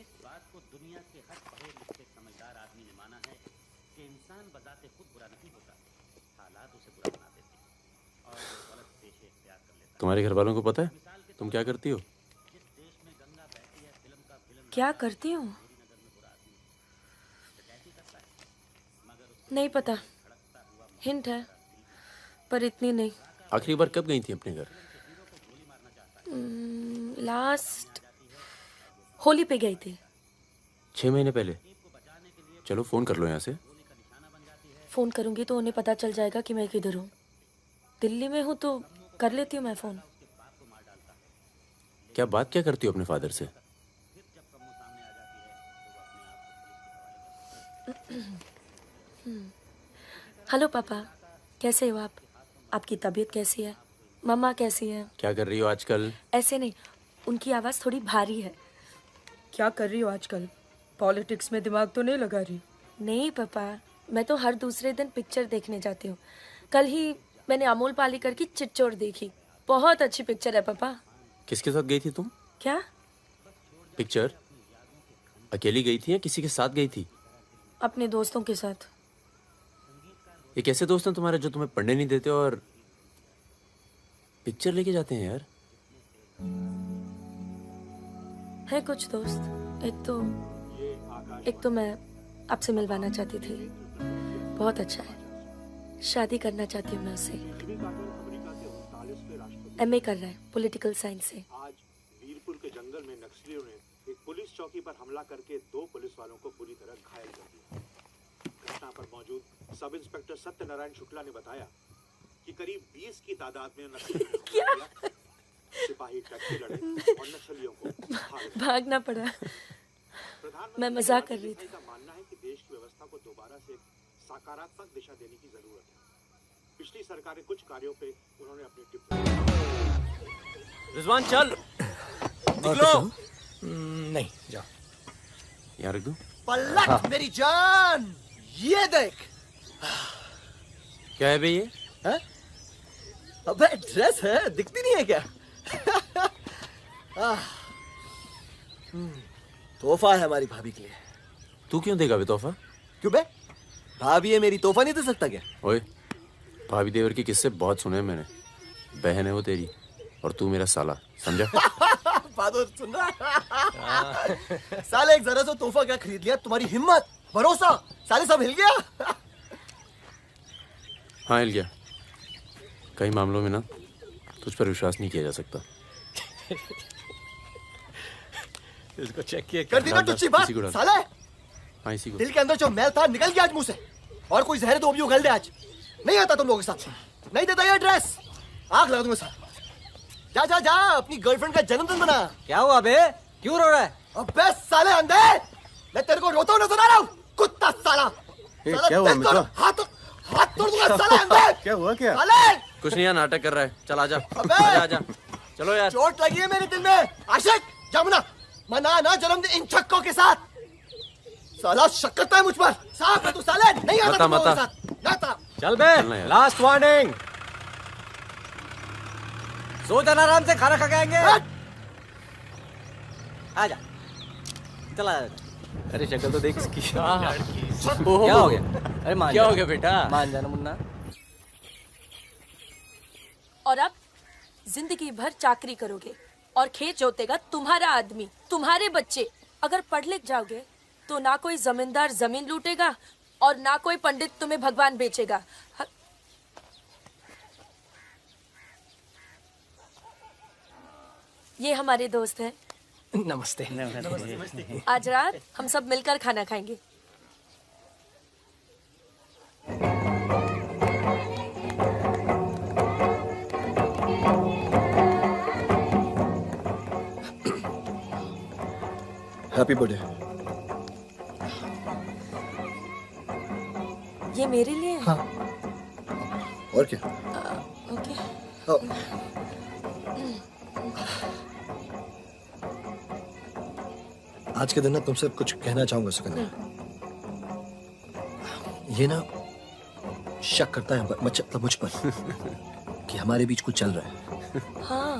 इस बात को दुनिया के हर पढ़े लिखे समझदार आदमी ने माना है कि इंसान बजाते खुद बुरा नहीं होता, हालात उसे बुरा बना देते हैं और गलत पेशे इख्तियार कर लेता है। तुम्हारे घर वालों को पता है तुम क्या करती हो? क्या करती हूँ? नहीं पता, हिंट है पर इतनी नहीं। आखिरी बार कब गई थी अपने घर? लास्ट होली पे गई थी। 6 महीने पहले। चलो फोन कर लो यहाँ से। फोन करूंगी तो उन्हें पता चल जाएगा कि मैं किधर हूँ। दिल्ली में हूँ तो कर लेती हूँ मैं फोन। क्या बात क्या करती हो अपने फादर से? हेलो पापा, कैसे हो आप? आपकी तबीयत कैसी है? मम्मा कैसी है? क्या कर रही हो आजकल? ऐसे नहीं, उनकी आवाज़ थोड़ी भारी है। क्या कर रही हो आजकल? पॉलिटिक्स में दिमाग तो नहीं लगा रही? नहीं पापा, मैं तो हर दूसरे दिन पिक्चर देखने जाती हूँ। कल ही मैंने अमोल पालेकर की चिट्चोर देखी। बहुत अच्छी पिक्चर है पापा। किसके साथ गई थी तुम? क्या? पिक्चर अकेली गई थी या किसी के साथ गई थी? अपने दोस्तों के साथ। ये कैसे दोस्त हैं तुम्हारे जो तुम्हें पढ़ने नहीं देते और पिक्चर लेके जाते हैं यार? है कुछ दोस्त। एक तो मैं आपसे मिलवाना चाहती थी। बहुत अच्छा है। शादी करना चाहती हूँ मैं उससे। MA कर रहा है पॉलिटिकल साइंस से। आज वीरपुर के जंगल में नक्सलियों ने एक पुलिस चौकी पर हमला करके 2 पुलिस वालों को बुरी तरह घायल कर दिया। घटना पर मौजूद सब इंस्पेक्टर सत्यनारायण शुक्ला ने बताया कि करीब 20 की तादाद में नक्सलियों ने सिपाही टक्के लड़े और नक्सलियों को भागना पड़ा। मैं मजाक कर रही थी। का मानना है कि देश की व्यवस्था को दोबारा से सकारात्मक दिशा देने की जरूरत है। पिछली सरकार के कुछ कार्यों पे उन्होंने अपनी टिप्पणी। रिजवान चल निकलो। नहीं जाओ। यहाँ रख दो। पलट मेरी जान, ये देख। क्या है बे ये? है? अबे ड्रेस है, दिखती नहीं है क्या? तोहफा है हमारी भाभी के लिए। तू क्यों देगा बे तोहफा? क्यों बे? भाभी है मेरी, तोहफा नहीं दे सकता क्या? ओए, भाभी देवर के किस्से बहुत सुने मैंने। बहन है वो तेरी और तू मेरा साला, समझा? बहादुर सुन रहा? साले एक जरा सा तोहफा क्या खरीद लिया? तुम्हारी हिम्मत, भरोसा, साले सब हिल गया। हाँ हिल गया। कई मामलों में ना तुझ पर विश्वास नहीं किया जा सकता। इसको चेक किया कर दी ना टुच्ची बात साले। हाँ इसी को। दिल के अंदर जो मैल था निकल गया आज मुंह से। और कोई जहर तो भी उगल दे आज। नहीं आता तुम लोगों के साथ। नहीं देता ये ड्रेस, आग लगा दूंगा साथ। जा जा जा, अपनी गर्लफ्रेंड का जन्मदिन मना। क्या हुआ बे? क्यों रो रहा है? अबे साले अंधे, मैं तेरे को रोता हुआ नजर आ रहा हूँ, कुत्ता साला। क्या हुआ मित्रा? हाथ तोड़ दूंगा साले अंधे। क्या हुआ क्या? साले कुछ नहीं यार, नाटक कर रहा है। चल आजा। अबे आजा। चलो यार। चोट लगी है मेरे दिल में। आशिक जमुना मना ना जन्मदिन इन छक्कों के साथ। साला शक करता है मुझ पर। साफ है तू साले, नहीं आता तुम लोगों के साथ। नाता। चल बे, लास्ट वार्निंग। सो जाना आराम से, खाना खा के आएंगे। आजा, चला। अरे शक्ल तो देख इसकी। क्या हो गया? अरे मान क्या हो गया बेटा? मान जाना मुन्ना। और अब जिंदगी भर चाकरी करोगे और खेत जोतेगा तुम्हारा आदमी, तुम्हारे बच्चे। अगर पढ़ लिख जाओगे तो ना कोई जमींदार जमीन लूटेगा और ना कोई पंडित तुम्हें भगवान बेचेगा। ये हमारे दोस्त हैं। नमस्ते। नमस्ते। आज रात हम सब मिलकर खाना खाएंगे। Happy birthday. ये मेरे लिए है? हाँ। और क्या? ओके। आज के दिन ना तुमसे कुछ कहना चाहूंगा सुकन्या। ये ना शक करता है मतलब मुझ पर कि हमारे बीच कुछ चल रहा है। हाँ।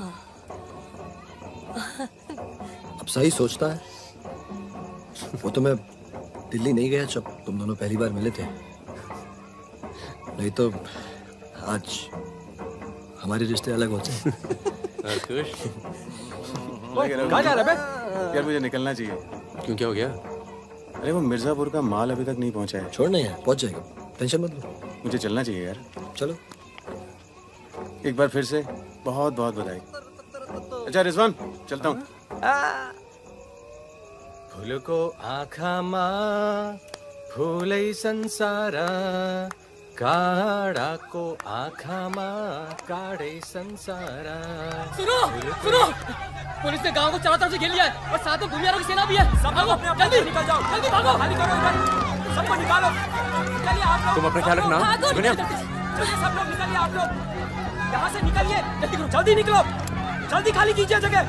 अब सही सोचता है। वो तो मैं दिल्ली नहीं गया जब तुम दोनों पहली बार मिले थे, नहीं तो आज हमारे रिश्ते अलग होते हैं। कहाँ जा रहा है बे? यार मुझे निकलना चाहिए। क्यों, क्या हो गया? अरे वो मिर्जापुर का माल अभी तक नहीं पहुंचा है। छोड़ना है, पहुंच जाएगा, टेंशन मत लो। मुझे चलना चाहिए यार। चलो। एक बार फिर से बहुत बहुत बधाई। अच्छा रिजवान, चलता हूँ। फूलको आँखामा फुलै संसार, काँडाको आँखामा काँडै संसार। सुनो सुनो, पुलिस ने गांव को चारों तरफ से घेर लिया है और साथ में भूमियारों की सेना भी है। सब भागो, जल्दी निकल जाओ, जल्दी भागो, खाली करो इधर, सबको निकालो। चलिए आप लोग, तुम अपना ख्याल रखना। चलिए सब लोग निकलिए, आप लोग यहाँ से निकलिए, जल्दी करो, जल्दी निकलो, जल्दी खाली कीजिए जगह।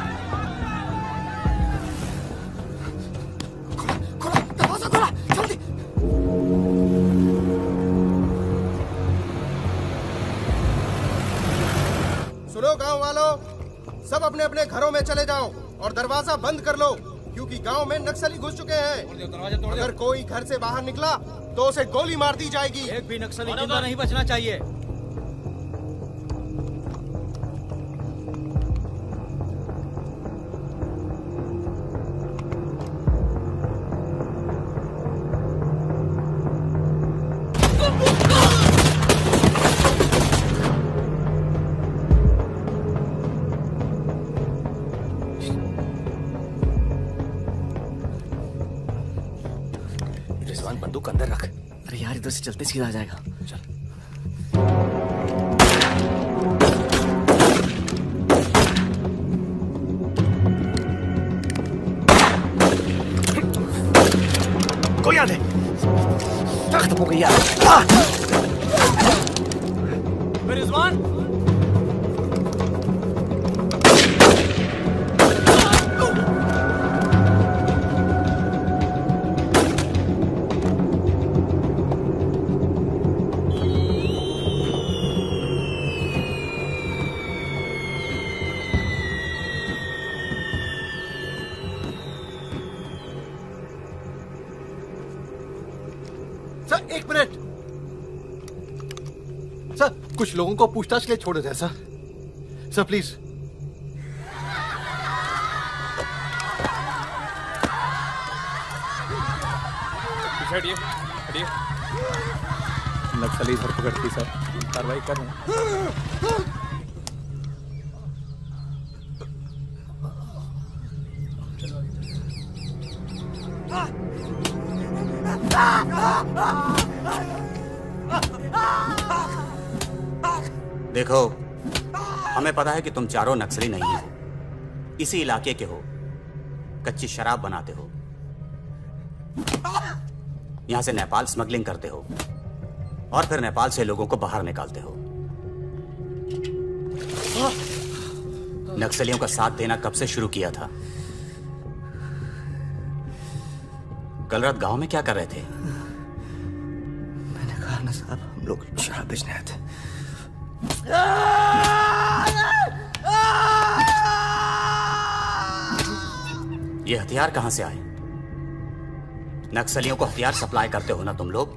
दरवाजा खोला, जल्दी। सुनो गांव वालों, सब अपने अपने घरों में चले जाओ और दरवाजा बंद कर लो, क्योंकि गांव में नक्सली घुस चुके हैं। अगर कोई घर से बाहर निकला तो उसे गोली मार दी जाएगी। एक भी नक्सली जिंदा नहीं बचना चाहिए। रिजवान बंदूक अंदर रख। अरे यार इधर से चलते सीधा आ जाएगा। चल। कोई आ दे। खत्म हो गई यार। रिजवान, सर एक मिनट। सर कुछ लोगों को पूछताछ के लिए छोड़ देते हैं सर। Sir please. हटिए हटिए। नक्सली धरपकड़ की सर, कार्रवाई कर रहे हैं। देखो, हमें पता है कि तुम चारों नक्सली नहीं हो, इसी इलाके के हो, कच्ची शराब बनाते हो, यहां से नेपाल स्मगलिंग करते हो और फिर नेपाल से लोगों को बाहर निकालते हो। नक्सलियों का साथ देना कब से शुरू किया था? कल रात गांव में क्या कर रहे थे? मैंने कहा ना साहब, हम लोग शराब बेचने आए थे। ये हथियार कहां से आए? नक्सलियों को हथियार सप्लाई करते हो ना तुम लोग?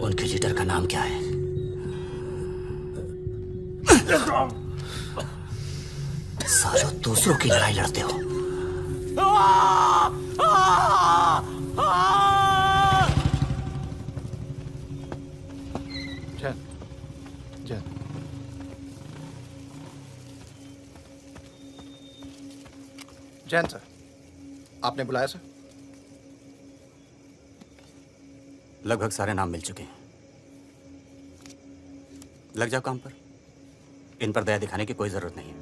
उनके लीडर का नाम क्या है? सालों दूसरों की लड़ाई लड़ते हो। जैन सर, आपने बुलाया सर? लगभग सारे नाम मिल चुके हैं। लग जाओ काम पर। इन पर दया दिखाने की कोई जरूरत नहीं है।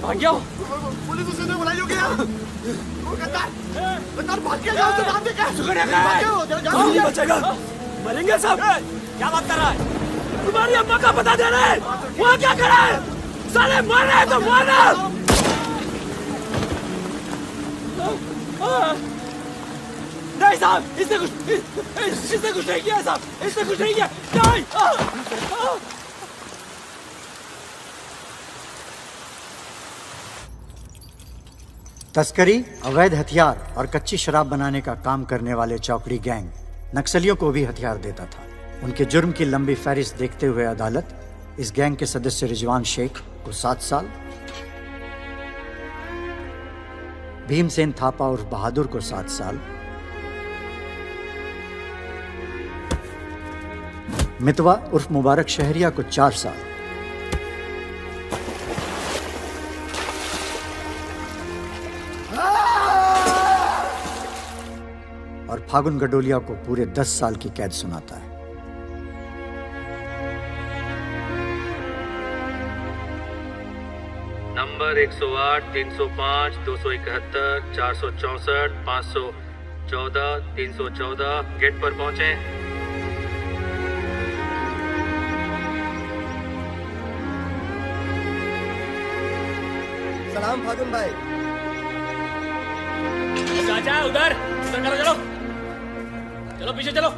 भाग गया पुलिस उसे ने बुलाई होगी यार। वो गद्दार भाग गया गांव से। बात क्या सुगड़िया कहाँ है? कौन नहीं बचेगा? मरेंगे सब। क्या बात कर रहा है? तुम्हारी अम्मा का पता दे रहे हैं। वहाँ क्या कर रहा है? साले मर रहे हैं तो मारना। नहीं साहब, इसने कुछ नहीं किया साहब, इसने कुछ नहीं किया। नहीं। तस्करी, अवैध हथियार और कच्ची शराब बनाने का काम करने वाले चौकड़ी गैंग नक्सलियों को भी हथियार देता था। उनके जुर्म की लंबी फहरिस्त देखते हुए अदालत इस गैंग के सदस्य रिजवान शेख को 7 साल, भीमसेन थापा उर्फ बहादुर को 7 साल, मितवा उर्फ मुबारक शहरिया को 4 साल और फागुन गडोलिया को पूरे 10 साल की कैद सुनाता है। नंबर 108, 305, 271, 464, 514, 314 गेट पर पहुंचे। सलाम फागुन भाई। चाचा उधर करो, चलो चलो पीछे चलो।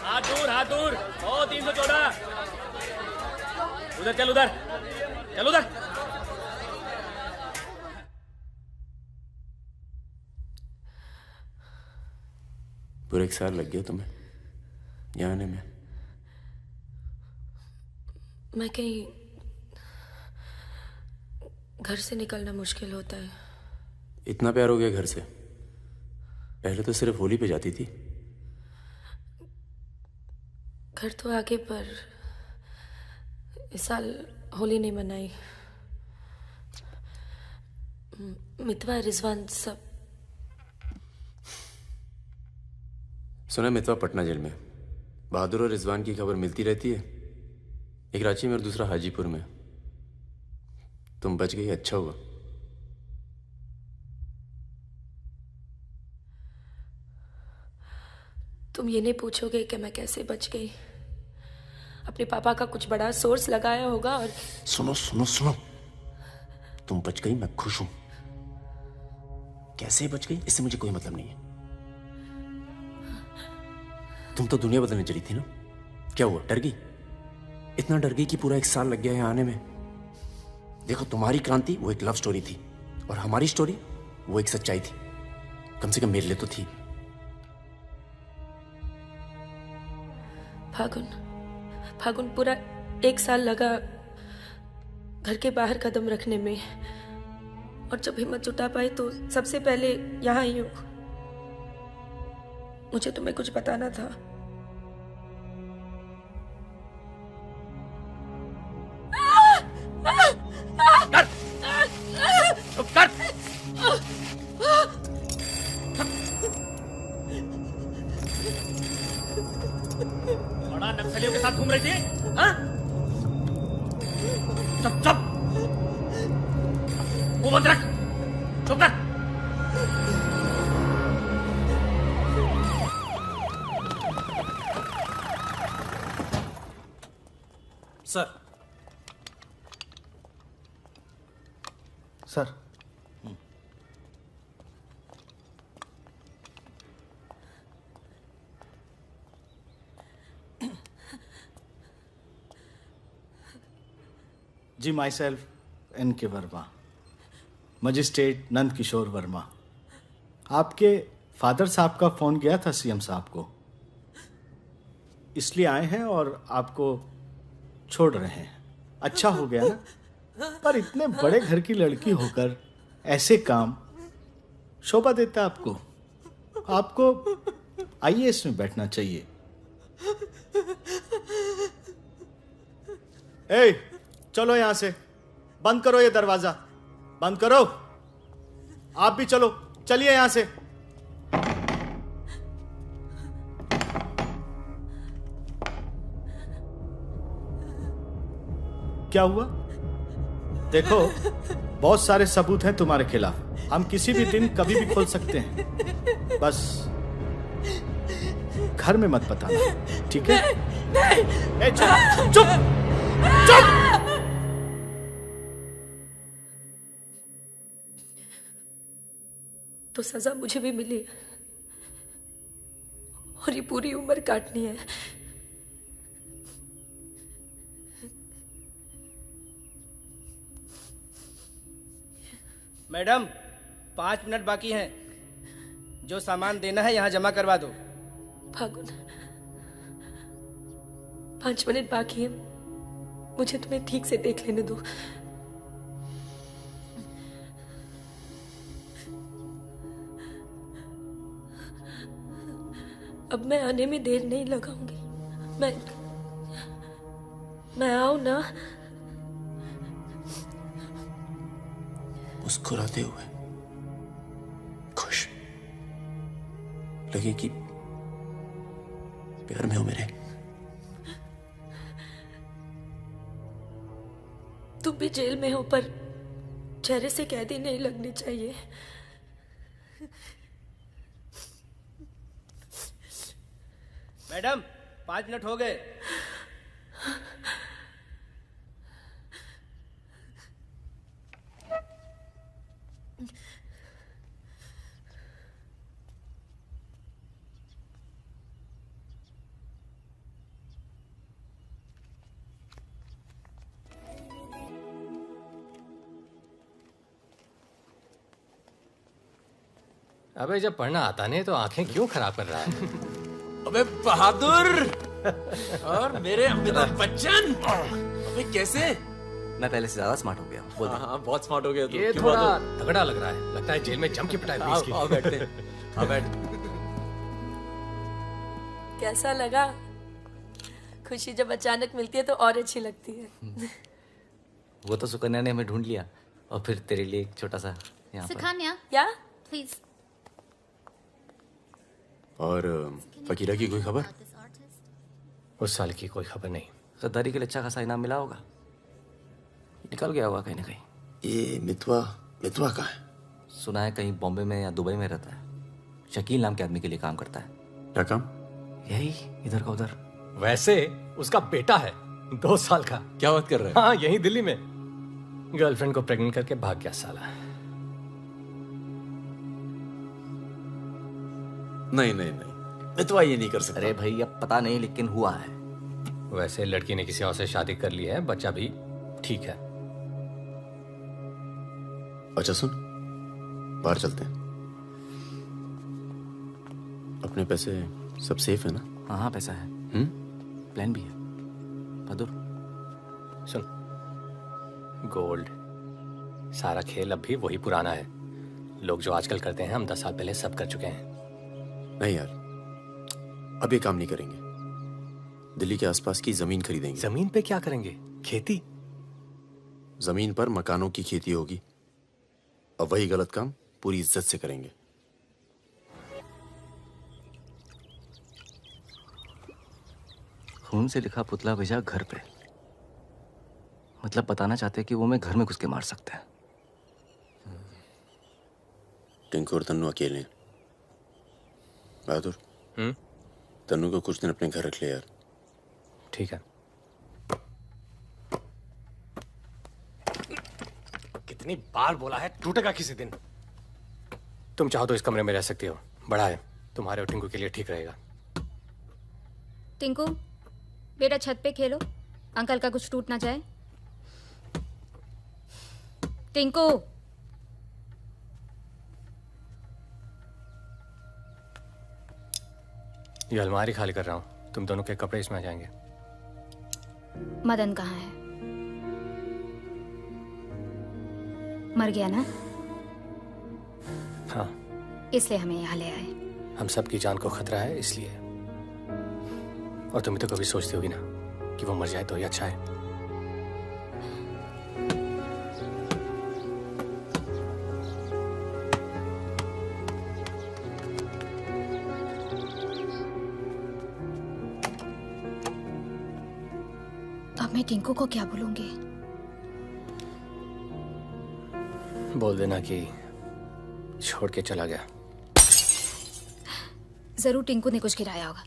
हाथ दूर। ओ 314 उधर चल, उधर। पूरे 1 साल लग गया तुम्हें यहाँ आने में। मैं कहीं घर से निकलना मुश्किल होता है। इतना प्यार हो गया घर से? पहले तो सिर्फ होली पे जाती थी। घर तो आगे, पर इस साल होली नहीं मनाई। मितवा, रिजवान सब। सुना मितवा पटना जेल में। बहादुर और रिजवान की खबर मिलती रहती है, एक रांची में और दूसरा हाजीपुर में। तुम बच गई, अच्छा हुआ। तुम ये नहीं पूछोगे कि मैं कैसे बच गई? अपने पापा का कुछ बड़ा सोर्स लगाया होगा और सुनो, तुम बच गई, मैं खुश हूं। कैसे बच गई इससे मुझे कोई मतलब नहीं है। तुम तो दुनिया बदलने चली थी ना, क्या हुआ? डर गई? इतना डर गई कि पूरा 1 साल लग गया है आने में। देखो, तुम्हारी क्रांति वो एक लव स्टोरी थी और हमारी स्टोरी वो एक सच्चाई थी। कम से कम मेरे लिए तो थी। फागुन पूरा 1 साल लगा घर के बाहर कदम रखने में, और जब हिम्मत जुटा पाई तो सबसे पहले यहाँ आई हूँ। मुझे तुम्हें कुछ बताना था। बड़ा नक्सलियों के साथ घूम रही थी, हाँ? चुप वो बंद रख, चुप कर। सर। सर। जी, myself N.K. Verma, magistrate Nand Kishore Verma. आपके फादर साहब का फोन गया था सीएम साहब को, इसलिए आए हैं और आपको छोड़ रहे हैं। अच्छा हो गया ना, पर इतने बड़े घर की लड़की होकर ऐसे काम शोभा देता आपको। आपको आईएएस में बैठना चाहिए। ए, चलो यहां से, बंद करो ये दरवाजा, बंद करो। आप भी चलो, चलिए यहां से। क्या हुआ? देखो, बहुत सारे सबूत हैं तुम्हारे खिलाफ। हम किसी भी दिन कभी भी खोल सकते हैं। बस घर में मत बताना, ठीक है? ए, चुप चुप चुप। तो सजा मुझे भी मिली और ये पूरी उम्र काटनी है। मैडम, 5 मिनट बाकी हैं। जो सामान देना है यहाँ जमा करवा दो। फागुन, 5 मिनट बाकी है, मुझे तुम्हें ठीक से देख लेने दो। अब मैं आने में देर नहीं लगाऊंगी। मैं आऊं ना? मुस्कुराते हुए, खुश, लगे कि प्यार में हो मेरे। तुम भी जेल में हो, पर चेहरे से कैदी नहीं लगनी चाहिए। मैडम, 5 मिनट हो गए। अबे जब पढ़ना आता नहीं तो आंखें क्यों खराब कर रहा है? अबे बहादुर और मेरे अमिताभ बच्चन, अबे कैसे? मैं पहले से ज्यादा स्मार्ट हो गया। बोल दे। हाँ, बहुत स्मार्ट हो गया तू। ये थोड़ा तगड़ा लग रहा है। लगता है जेल में जम के पिटाई हुई इसकी। आओ बैठते हैं। आओ बैठ। कैसा लगा? खुशी जब अचानक मिलती है तो और अच्छी लगती है। वो तो सुकन्या ने हमें ढूंढ लिया, और फिर तेरे लिए एक छोटा सा यहाँ पर। सुकन्या, या प्लीज। और फकीरा की कोई खबर? उस साल की कोई खबर नहीं। गद्दारी के लिए अच्छा खासा इनाम मिला होगा, निकल गया होगा कहीं ना कहीं। ये मितवा कहाँ है? सुना है कहीं बॉम्बे में या दुबई में रहता है। शकील नाम के आदमी के लिए काम करता है। क्या काम? यही इधर का उधर। वैसे उसका बेटा है 2 साल का। क्या बात कर रहे हैं? हाँ, यही दिल्ली में गर्लफ्रेंड को प्रेग्नेंट करके भाग गया साला। नहीं, मितवा ये नहीं कर सकता। अरे भाई, अब पता नहीं, लेकिन हुआ है। वैसे लड़की ने किसी और से शादी कर ली है, बच्चा भी ठीक है। अच्छा सुन, बाहर चलते हैं। अपने पैसे सब सेफ है ना? हाँ, पैसा है। प्लान भी है। बहादुर सुन, गोल्ड सारा खेल अब भी वही पुराना है। लोग जो आजकल करते हैं हम 10 साल पहले सब कर चुके हैं। नहीं यार, अब ये काम नहीं करेंगे। दिल्ली के आसपास की जमीन खरीदेंगे। जमीन पे क्या करेंगे? खेती? जमीन पर मकानों की खेती होगी। अब वही गलत काम पूरी इज्जत से करेंगे। खून से लिखा पुतला भेजा घर पे, मतलब बताना चाहते कि वो मैं घर में घुस के मार सकते हैं। टिंकू और तन्नू अकेले हैं। बहादुर, तन्नू को कुछ दिन अपने घर रख ले यार। ठीक है। कितनी बार बोला है, टूटेगा किसी दिन। तुम चाहो तो इस कमरे में रह सकती हो, बड़ा है, तुम्हारे और टिंकू के लिए ठीक रहेगा। टिंकू बेटा छत पे खेलो, अंकल का कुछ टूट ना जाए। टिंकू ये अलमारी खाली कर रहा हूँ, तुम दोनों के कपड़े इसमें आ जाएंगे। मदन कहाँ है? मर गया ना? हाँ, इसलिए हमें यहाँ ले आए। हम सबकी जान को खतरा है इसलिए। और तुम तो कभी सोचती होगी ना कि वो मर जाए तो ही अच्छा है। अब मैं टिंकू को क्या बोलूंगी? बोल देना कि छोड़ के चला गया। जरूर टिंकू ने कुछ गिराया होगा।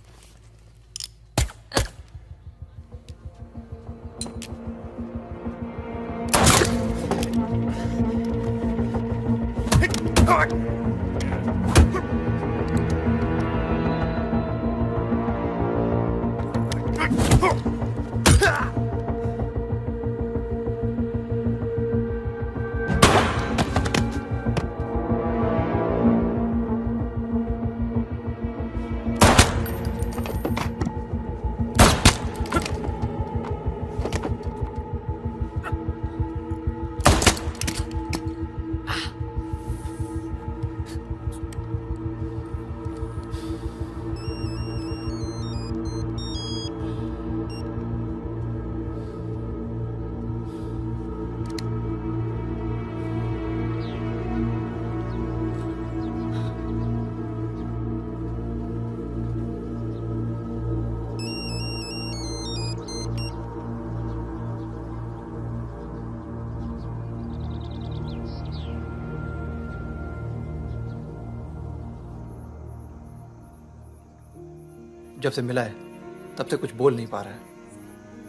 जब से मिला है तब से कुछ बोल नहीं पा रहा है।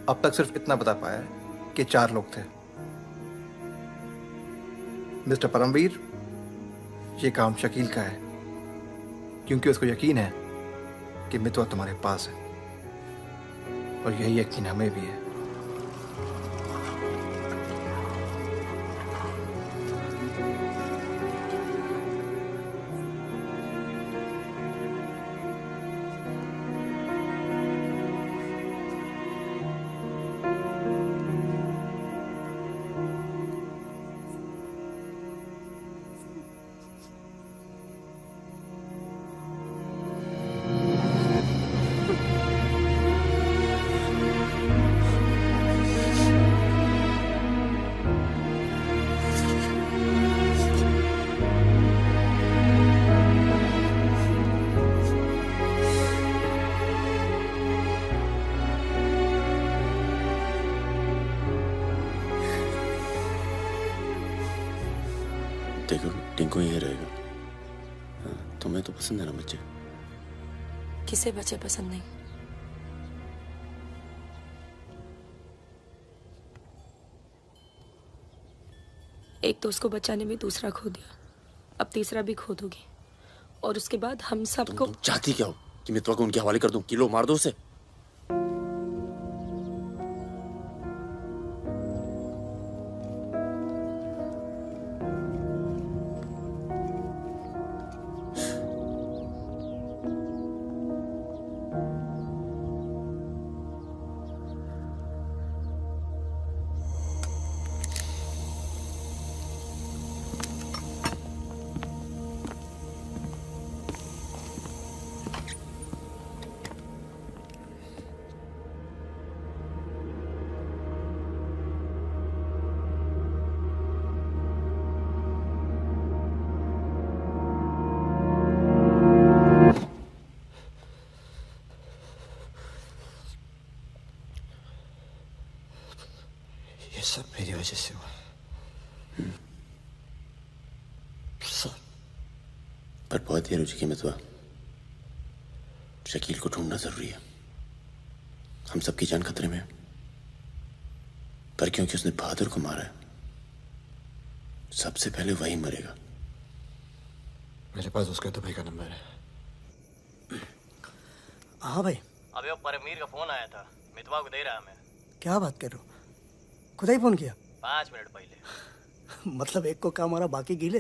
अब तक सिर्फ इतना बता पाया है कि 4 लोग थे। मिस्टर परमवीर, ये काम शकील का है क्योंकि उसको यकीन है कि मितवा तुम्हारे पास है और यही यकीन हमें भी है। देखो टिंकू यही रहेगा। हाँ, तुम्हें तो पसंद है ना बच्चे? किसे बच्चे पसंद नहीं? एक तो उसको बचाने में दूसरा खो दिया, अब तीसरा भी खो दोगी और उसके बाद हम सबको। चाहती क्या हो कि मैं तो उनके हवाले कर दूं? किलो मार दो उसे। सब मेरी वजह से हुआ। सब। पर बहुत देर हो चुकी मितवा। शकील को ढूंढना जरूरी है। हम सबकी जान खतरे में है। पर क्योंकि उसने बहादुर को मारा है सबसे पहले वही मरेगा। मेरे पास उसके दुबई का नंबर है। हाँ भाई। अबे वो परमीर का फोन आया था, मितवा को दे रहा मैं। क्या बात कर रहे हो? खुदा ही फोन किया? 5 मिनट पहले। मतलब एक को काम हमारा बाकी गीले।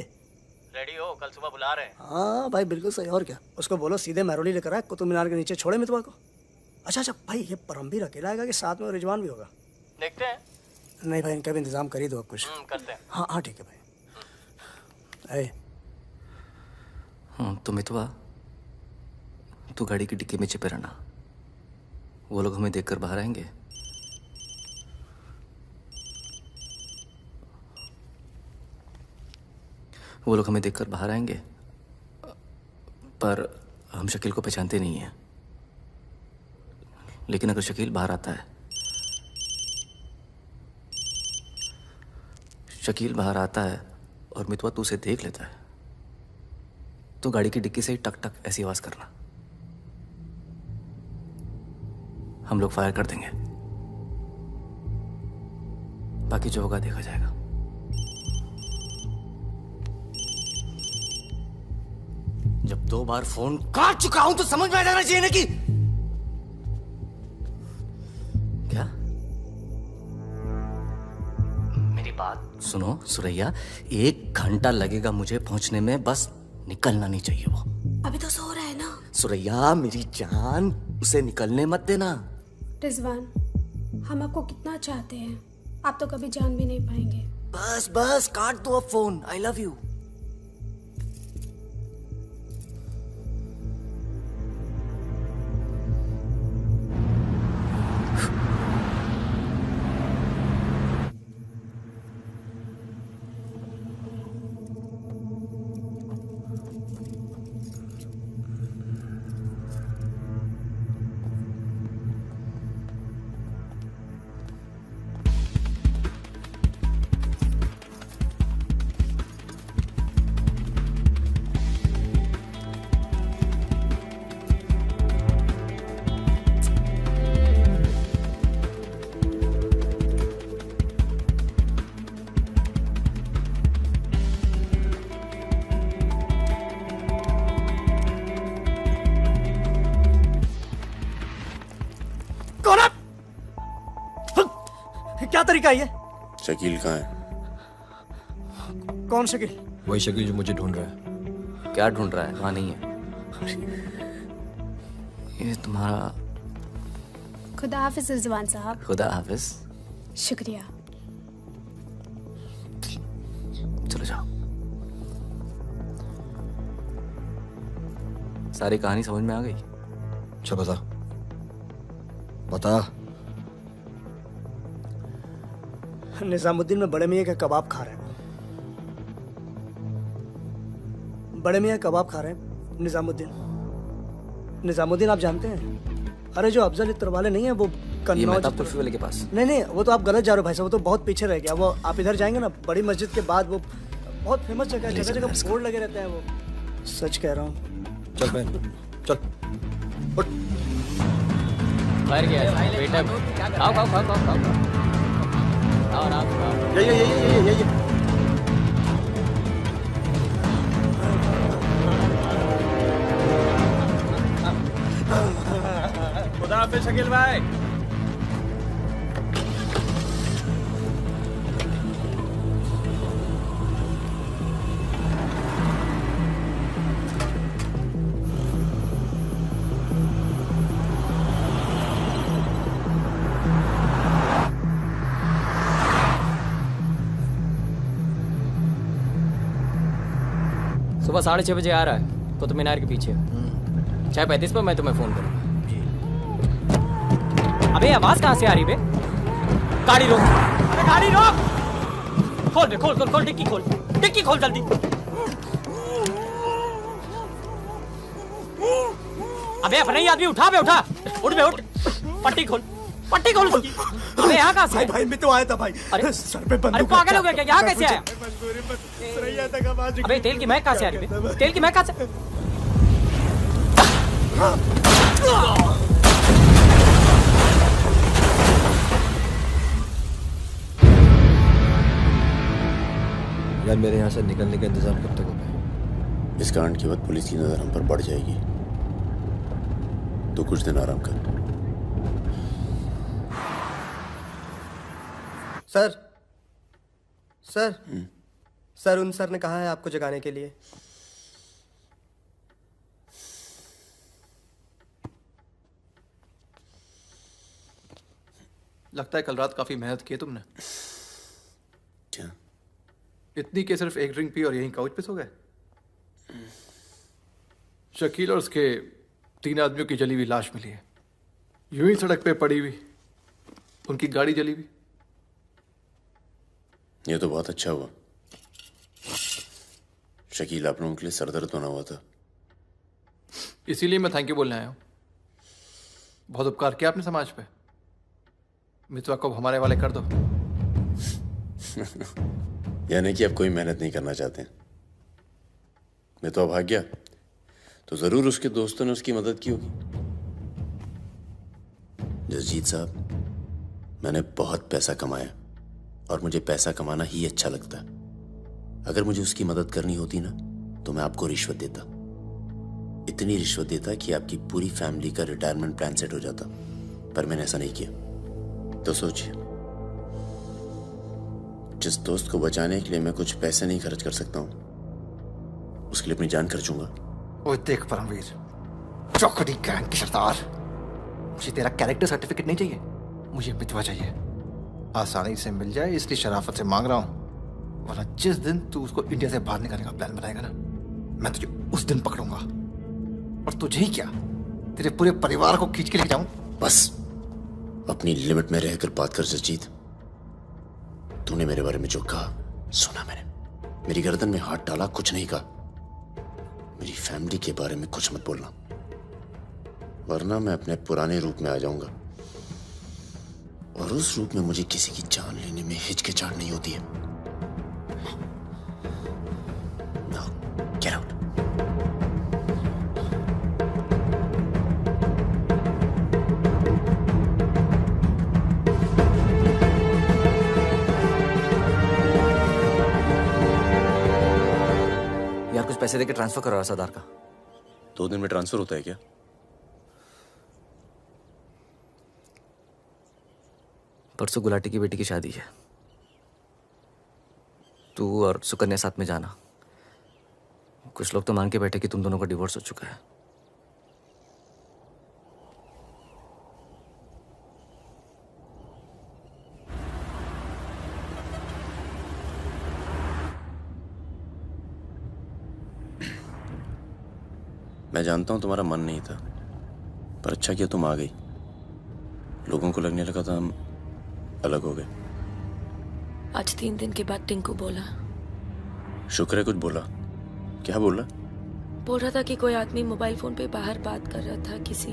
रेडी हो, कल सुबह बुला रहे हैं। हाँ भाई बिल्कुल सही। और क्या, उसको बोलो सीधे महरौली लेकर आए, कुतुब मीनार के नीचे छोड़े मितवा को। अच्छा भाई, ये परमवीर अकेला आएगा कि साथ में रिजवान भी होगा? देखते हैं। नहीं भाई, इनका भी इंतजाम कर ही दो आप कुछ। करते हैं। हाँ हाँ ठीक है भाई। तो मितवा, तू गाड़ी की डिक्की में छिपे रहना, वो लोग हमें देखकर बाहर आएंगे। वो लोग हमें देखकर बाहर आएंगे, पर हम शकील को पहचानते नहीं हैं। लेकिन अगर शकील बाहर आता है, शकील बाहर आता है और मितवा तू उसे देख लेता है, तो गाड़ी की डिक्की से ही टक टक ऐसी आवाज करना, हम लोग फायर कर देंगे। बाकी जो होगा देखा जाएगा। जब 2 बार फोन काट चुका हूं तो समझ में आ जाना चाहिए ना कि क्या। मेरी बात सुनो सुरैया, 1 घंटा लगेगा मुझे पहुंचने में, बस निकलना नहीं चाहिए वो। अभी तो सो रहा है ना। सुरैया मेरी जान, उसे निकलने मत देना। रिजवान, हम आपको कितना चाहते हैं, आप तो कभी जान भी नहीं पाएंगे। बस बस काट दो अब फोन। I love you. क्या तरीका है ये? शकील कहाँ है? कौन शकील? वही शकील जो मुझे ढूंढ रहा है। क्या ढूंढ रहा है? वहां नहीं है। ये तुम्हारा। खुदा हाफिज रिजवान साहब। खुदा हाफिज। शुक्रिया। चलो जाओ। सारी कहानी समझ में आ गई? अच्छा बता बता। निजामुद्दीन में बड़े मियाँ का कबाब खा रहे हैं। बड़े मियाँ कबाब खा रहे हैं। निजामुद्दीन आप जानते हैं? अरे जो अफजल इत्र वाले नहीं है वो कन्नौज तुर्फी वाले के पास। नहीं, वो तो आप गलत जा रहे हो भाई साहब, वो तो बहुत पीछे रह गया। वो आप इधर जाएंगे ना, बड़ी मस्जिद के बाद वो बहुत फेमस जगह है, जगह जगह बोर्ड लगे रहते हैं। वो सच कह रहा हूँ। चल बहन चल। मर गया बेटा। खाओ खाओ खाओ खाओ खाओ। और आप ये खुदा हाफिज शकील भाई। सुबह 6:30 बजे आ रहा है कुतुब मीनार के पीछे। 6:35 पर मैं तुम्हें फोन करूंगा। अबे आवाज कहाँ से आ रही बे? गाड़ी रोक। अबे गाड़ी रोक। खोल बे, खोल खोल खोल, डिक्की खोल, डिक्की खोल जल्दी। अबे अपना ही आदमी उठा बे, उठा। उठ बे उठ। पट्टी खोल, पट्टी खोल उसकी। अबे यहाँ कहाँ से? भाई मैं तो आया था भाई। अरे सर पे बंदूक। अरे पागल हो गया क्या? यहाँ कैसे आया? अबे तेल की महक कहाँ से आ रही है? तेल की महक कहाँ से? यार मेरे यहाँ से निकलने का इंतजाम कब तक होगा? इस कांड के बाद पुलिस की नजर हम पर बढ़ जाएगी, तो कुछ दिन आराम कर। सर सर सर उन सर ने कहा है आपको जगाने के लिए। लगता है कल रात काफी मेहनत की है तुमने। क्या? इतनी कि सिर्फ एक ड्रिंक पी और यहीं काउच पे सो गए? शकील और उसके 3 आदमियों की जली हुई लाश मिली है, यूं ही सड़क पे पड़ी हुई, उनकी गाड़ी जली हुई। ये तो बहुत अच्छा हुआ। शकील आप लोगों के लिए सरदर्द बना हुआ था। इसीलिए मैं थैंक यू बोलने आया हूं। बहुत उपकार किया आपने समाज पे। मितवा को हमारे वाले कर दो। यानी कि आप कोई मेहनत नहीं करना चाहते। मितवा भाग गया तो जरूर उसके दोस्तों ने उसकी मदद की होगी। जसजीत साहब, मैंने बहुत पैसा कमाया और मुझे पैसा कमाना ही अच्छा लगता है। अगर मुझे उसकी मदद करनी होती ना तो मैं आपको रिश्वत देता, इतनी रिश्वत देता कि आपकी पूरी फैमिली का रिटायरमेंट प्लान सेट हो जाता, पर मैंने ऐसा नहीं किया। तो सोचिए, जिस दोस्त को बचाने के लिए मैं कुछ पैसे नहीं खर्च कर सकता हूं, उसके लिए अपनी जान खर्चूंगा। ओए देख परमवीर, चौकड़ी गैंग की सरदार, मुझे तेरा कैरेक्टर सर्टिफिकेट नहीं चाहिए, मुझे मितवा चाहिए। आसानी से मिल जाए इसलिए शराफत से मांग रहा हूं, वरना जिस दिन तू उसको इंडिया से बाहर निकालने का प्लान बनाएगा ना, मैं तुझे उस दिन पकड़ूंगा। और तुझे ही क्या, तेरे पूरे परिवार को खींच के लेके जाऊं। बस अपनी लिमिट में रहकर बात कर जसजीत। तूने मेरे बारे में जो कहा सुना मैंने, मेरी गर्दन में हाथ डाला, कुछ नहीं कहा। मेरी फैमिली के बारे में कुछ मत बोलना, वरना मैं अपने पुराने रूप में आ जाऊंगा, और उस रूप में मुझे किसी की जान लेने में हिचकिचाहट नहीं होती है। Now, get out. यार कुछ पैसे देके ट्रांसफर करो सरदार का। 2 दिन में ट्रांसफर होता है क्या? परसों गुलाटी की बेटी की शादी है, तू और सुकन्या साथ में जाना। कुछ लोग तो मान के बैठे कि तुम दोनों का डिवोर्स हो चुका है। मैं जानता हूं तुम्हारा मन नहीं था, पर अच्छा किया तुम आ गई। लोगों को लगने लगा था हम अलग हो गए। आज 3 दिन के बाद टिंकू बोला। शुक्र है कुछ बोला। क्या बोला? बोल रहा था कि कोई आदमी मोबाइल फोन पे बाहर बात कर रहा था किसी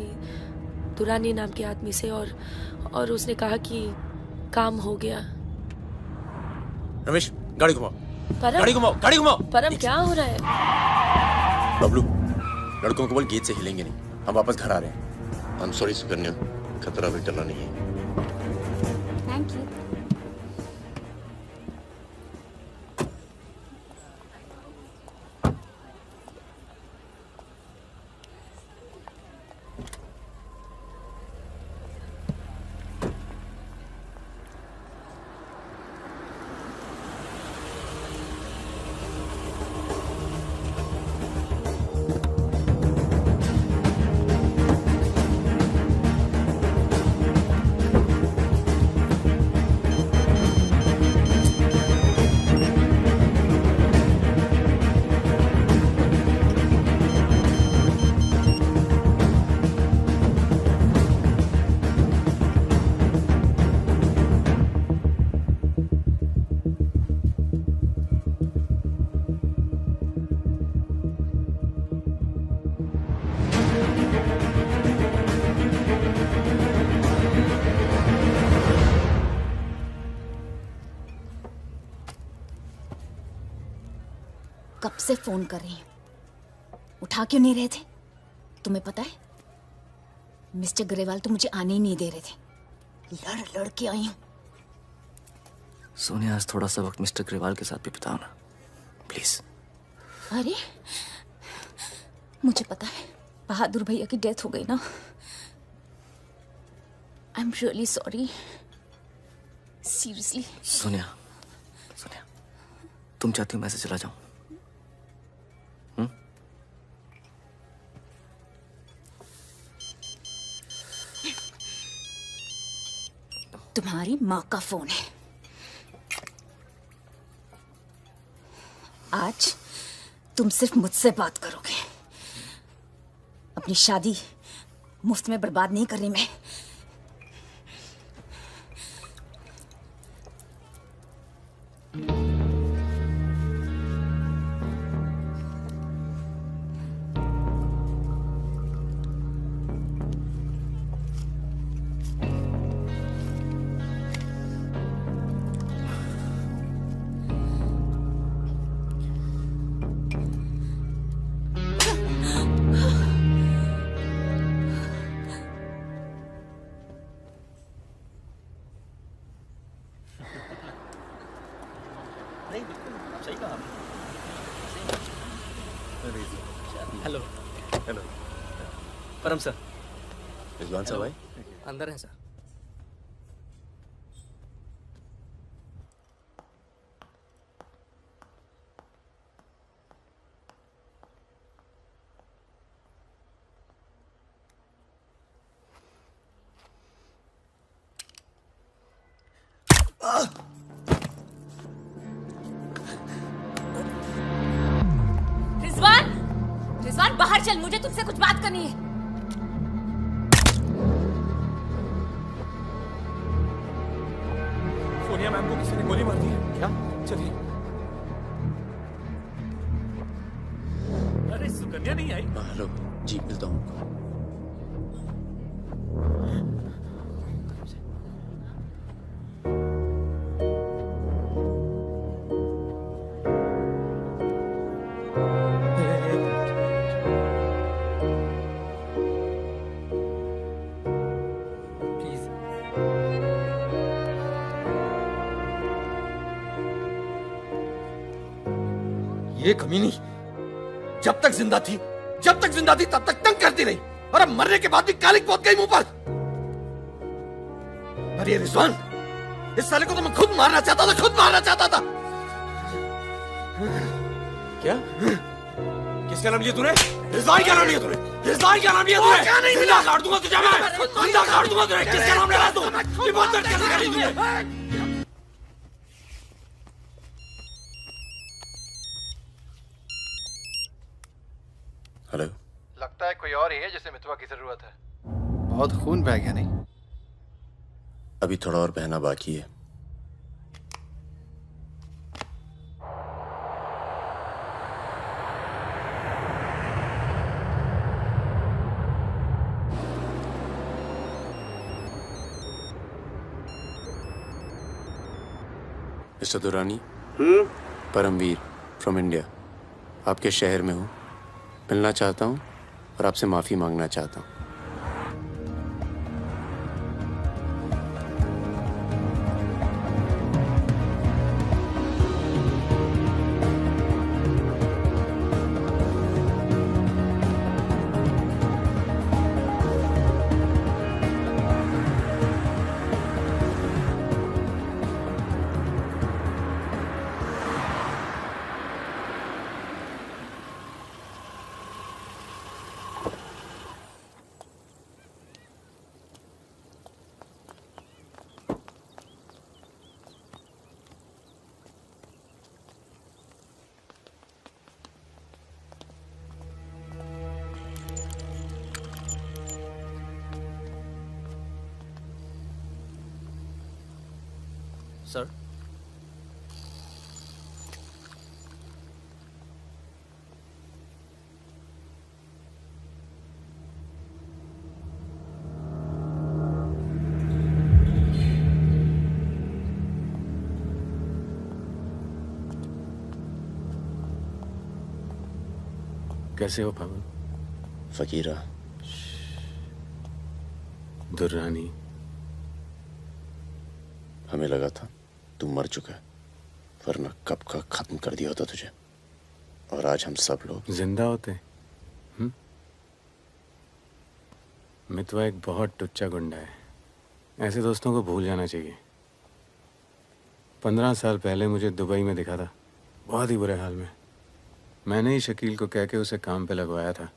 दुरानी नाम के आदमी से, और उसने कहा कि काम हो गया। रमेश गाड़ी घुमाओ, परम, गाड़ी घुमाओ, गाड़ी घुमाओ। परम क्या हो रहा है? बबलू, लड़कों को बोल गेट से हिलेंगे नहीं, हम वापस घर आ रहे हैं। I'm sorry सुकन्या, खतरा भी टला नहीं है। Thank you. कब से फोन कर रही हूं, उठा क्यों नहीं रहे थे? तुम्हें पता है मिस्टर ग्रेवाल तो मुझे आने ही नहीं दे रहे थे, लड़ लड़ के आई हूं। सोनिया, आज थोड़ा सा वक्त मिस्टर ग्रेवाल के साथ भी बिताओ ना। प्लीज। अरे मुझे पता है बहादुर भैया की डेथ हो गई ना। I am really sorry, seriously. Sonia, Sonia, तुम चाहती हो मैं से चला जाऊं? तुम्हारी माँ का फोन है। आज तुम सिर्फ मुझसे बात करोगे। अपनी शादी मुफ्त में बर्बाद नहीं कर रही मैं। हेलो। हेलो। परम सर। रिजवान साहब आए? अंदर है सर। रिजवान, रिजवान बाहर चल, मुझे तुमसे कुछ बात करनी है। सोनिया मैम को किसी ने गोली मार दी है। क्या? चलिए। अरे सुकन्या नहीं आई? हेलो जी, मिलता हूँ। ये कमीनी जब तक जिंदा थी तब तक तंग करती रही, और अब मरने के बाद भी कालिक पहुंच गई मुंह पर। अरे रिजवान, इस साले को तो मैं खुद मारना चाहता था। क्या? किसका नाम लिया तूने? रिजवान क्या नाम लिया तूने? क्या नहीं मिला? काट दूंगा तुझे मैं। जिंदा काट दूंगा तुझे। किसका नाम ले रहा तू? ये बहुत दर्द कैसे करी तूने? हेलो। लगता है कोई और ही है जिसे मितवा की जरूरत है। बहुत खून बह गया नहीं? अभी थोड़ा और बहना बाकी है। Mister Durrani, Paramvir from India, आपके शहर में हूँ, मिलना चाहता हूँ और आपसे माफ़ी मांगना चाहता हूँ। सर, कैसे हो पवन? फकीरा, दुर्रानी, हमें लगा था तू मर चुका है, वरना कब का खत्म कर दिया होता तुझे। और आज हम सब लोग जिंदा होते। मितवा एक बहुत टुच्चा गुंडा है। ऐसे दोस्तों को भूल जाना चाहिए। 15 साल पहले मुझे दुबई में दिखा था, बहुत ही बुरे हाल में। मैंने ही शकील को कह के उसे काम पे लगवाया था।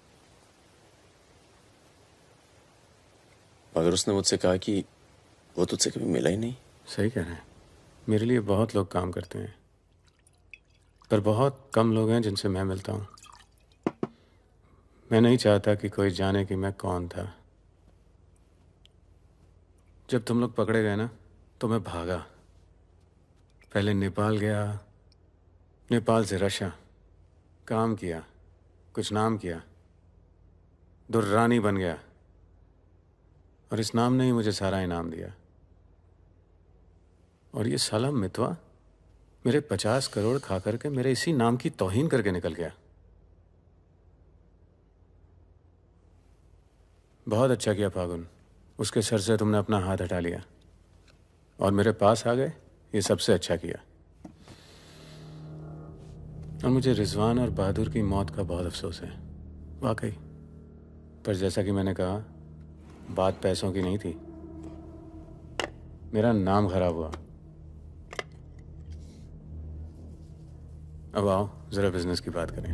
मगर उसने मुझसे कहा कि वो तुझसे कभी मिला ही नहीं। सही कह रहे हैं। मेरे लिए बहुत लोग काम करते हैं, पर बहुत कम लोग हैं जिनसे मैं मिलता हूँ। मैं नहीं चाहता कि कोई जाने कि मैं कौन था। जब तुम लोग पकड़े गए ना, तो मैं भागा। पहले नेपाल गया, नेपाल से रशिया, काम किया, कुछ नाम किया, दुर्रानी बन गया, और इस नाम ने ही मुझे सारा इनाम दिया। और ये साला मितवा मेरे 50 करोड़ खा करके मेरे इसी नाम की तौहीन करके निकल गया। बहुत अच्छा किया फागुन, उसके सर से तुमने अपना हाथ हटा लिया और मेरे पास आ गए। ये सबसे अच्छा किया। और मुझे रिजवान और बहादुर की मौत का बहुत अफसोस है, वाकई। पर जैसा कि मैंने कहा, बात पैसों की नहीं थी। मेरा नाम खराब हुआ। अब आओ जरा बिजनेस की बात करें।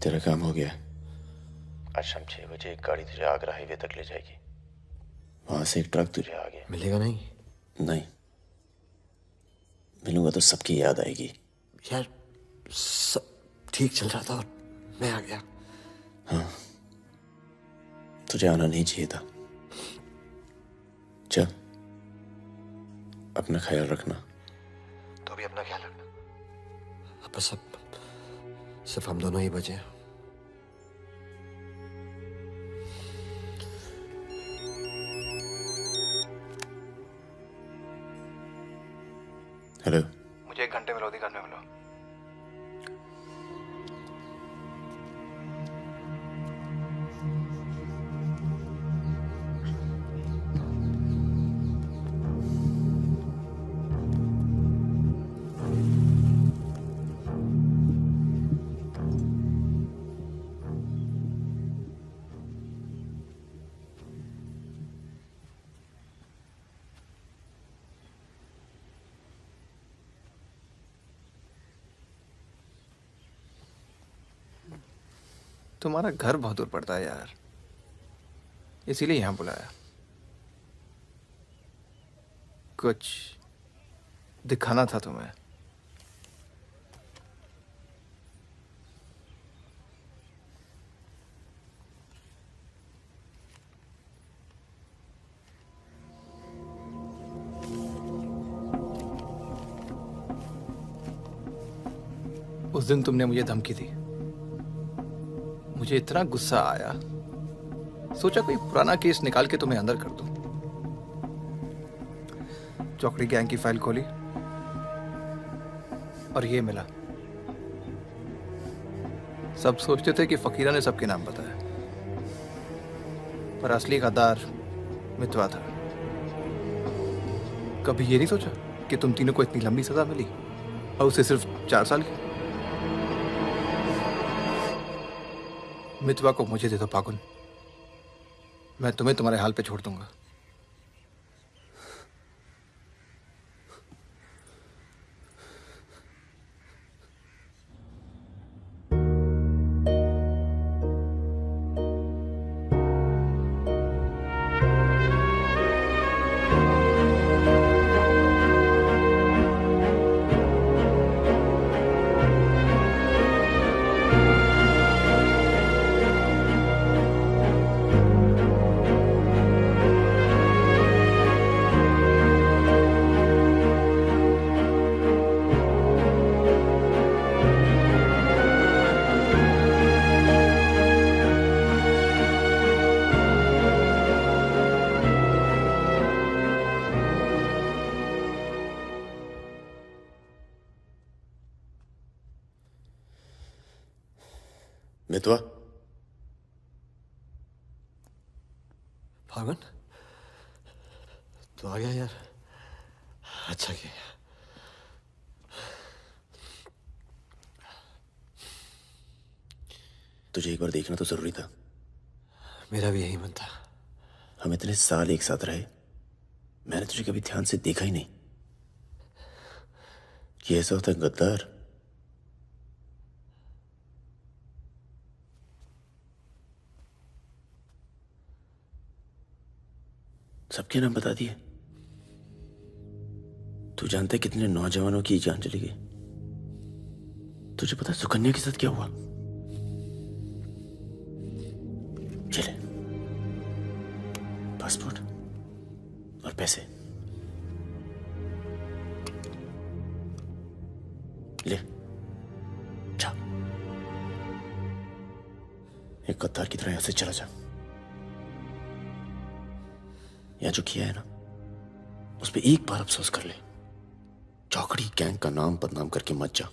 तेरा काम हो गया। आज शाम 6 बजे एक गाड़ी तुझे आगरा हाईवे तक ले जाएगी। वहां से एक ट्रक तुझे आगे मिलेगा नहीं? नहीं, मिलूंगा तो सबकी याद आएगी। यार सब ठीक चल रहा था और मैं आ गया। हाँ, तुझे आना नहीं चाहिए था। चल, अपना ख्याल रखना। तो भी अपना ख्याल रखना। अब बस सिर्फ हम दोनों ही बचे हैं। हेलो, मुझे 1 घंटे में लोधी घर में मिलो। तुम्हारा घर बहुत दूर पड़ता है यार, इसीलिए यहां बुलाया। कुछ दिखाना था तुम्हें। उस दिन तुमने मुझे धमकी दी, मुझे इतना गुस्सा आया, सोचा कोई पुराना केस निकाल के तुम्हें अंदर कर दूं। चौकड़ी गैंग की फाइल खोली और ये मिला। सब सोचते थे कि फकीरा ने सबके नाम बताया, पर असली गद्दार मितवा था। कभी ये नहीं सोचा कि तुम तीनों को इतनी लंबी सजा मिली और उसे सिर्फ 4 साल की? मितवा को मुझे दे दो फागुन, मैं तुम्हें तुम्हारे हाल पे छोड़ दूंगा। मितवा, फागुन तो आ गया यार, अच्छा किया। तुझे एक बार देखना तो जरूरी था। मेरा भी यही मन था। हम इतने साल एक साथ रहे, मैंने तुझे कभी ध्यान से देखा ही नहीं। ये ऐसा होता है गद्दार। सबके नाम बता दिए। तू जानता है कितने नौजवानों की जान चली गई? तुझे पता है सुकन्या के साथ क्या हुआ? चले, पासपोर्ट और पैसे ले, जा। एक गद्दार की तरह यहां से चला जा। या जो किया है ना, उस पर एक बार अफसोस कर ले। चौकड़ी गैंग का नाम बदनाम करके मत जा।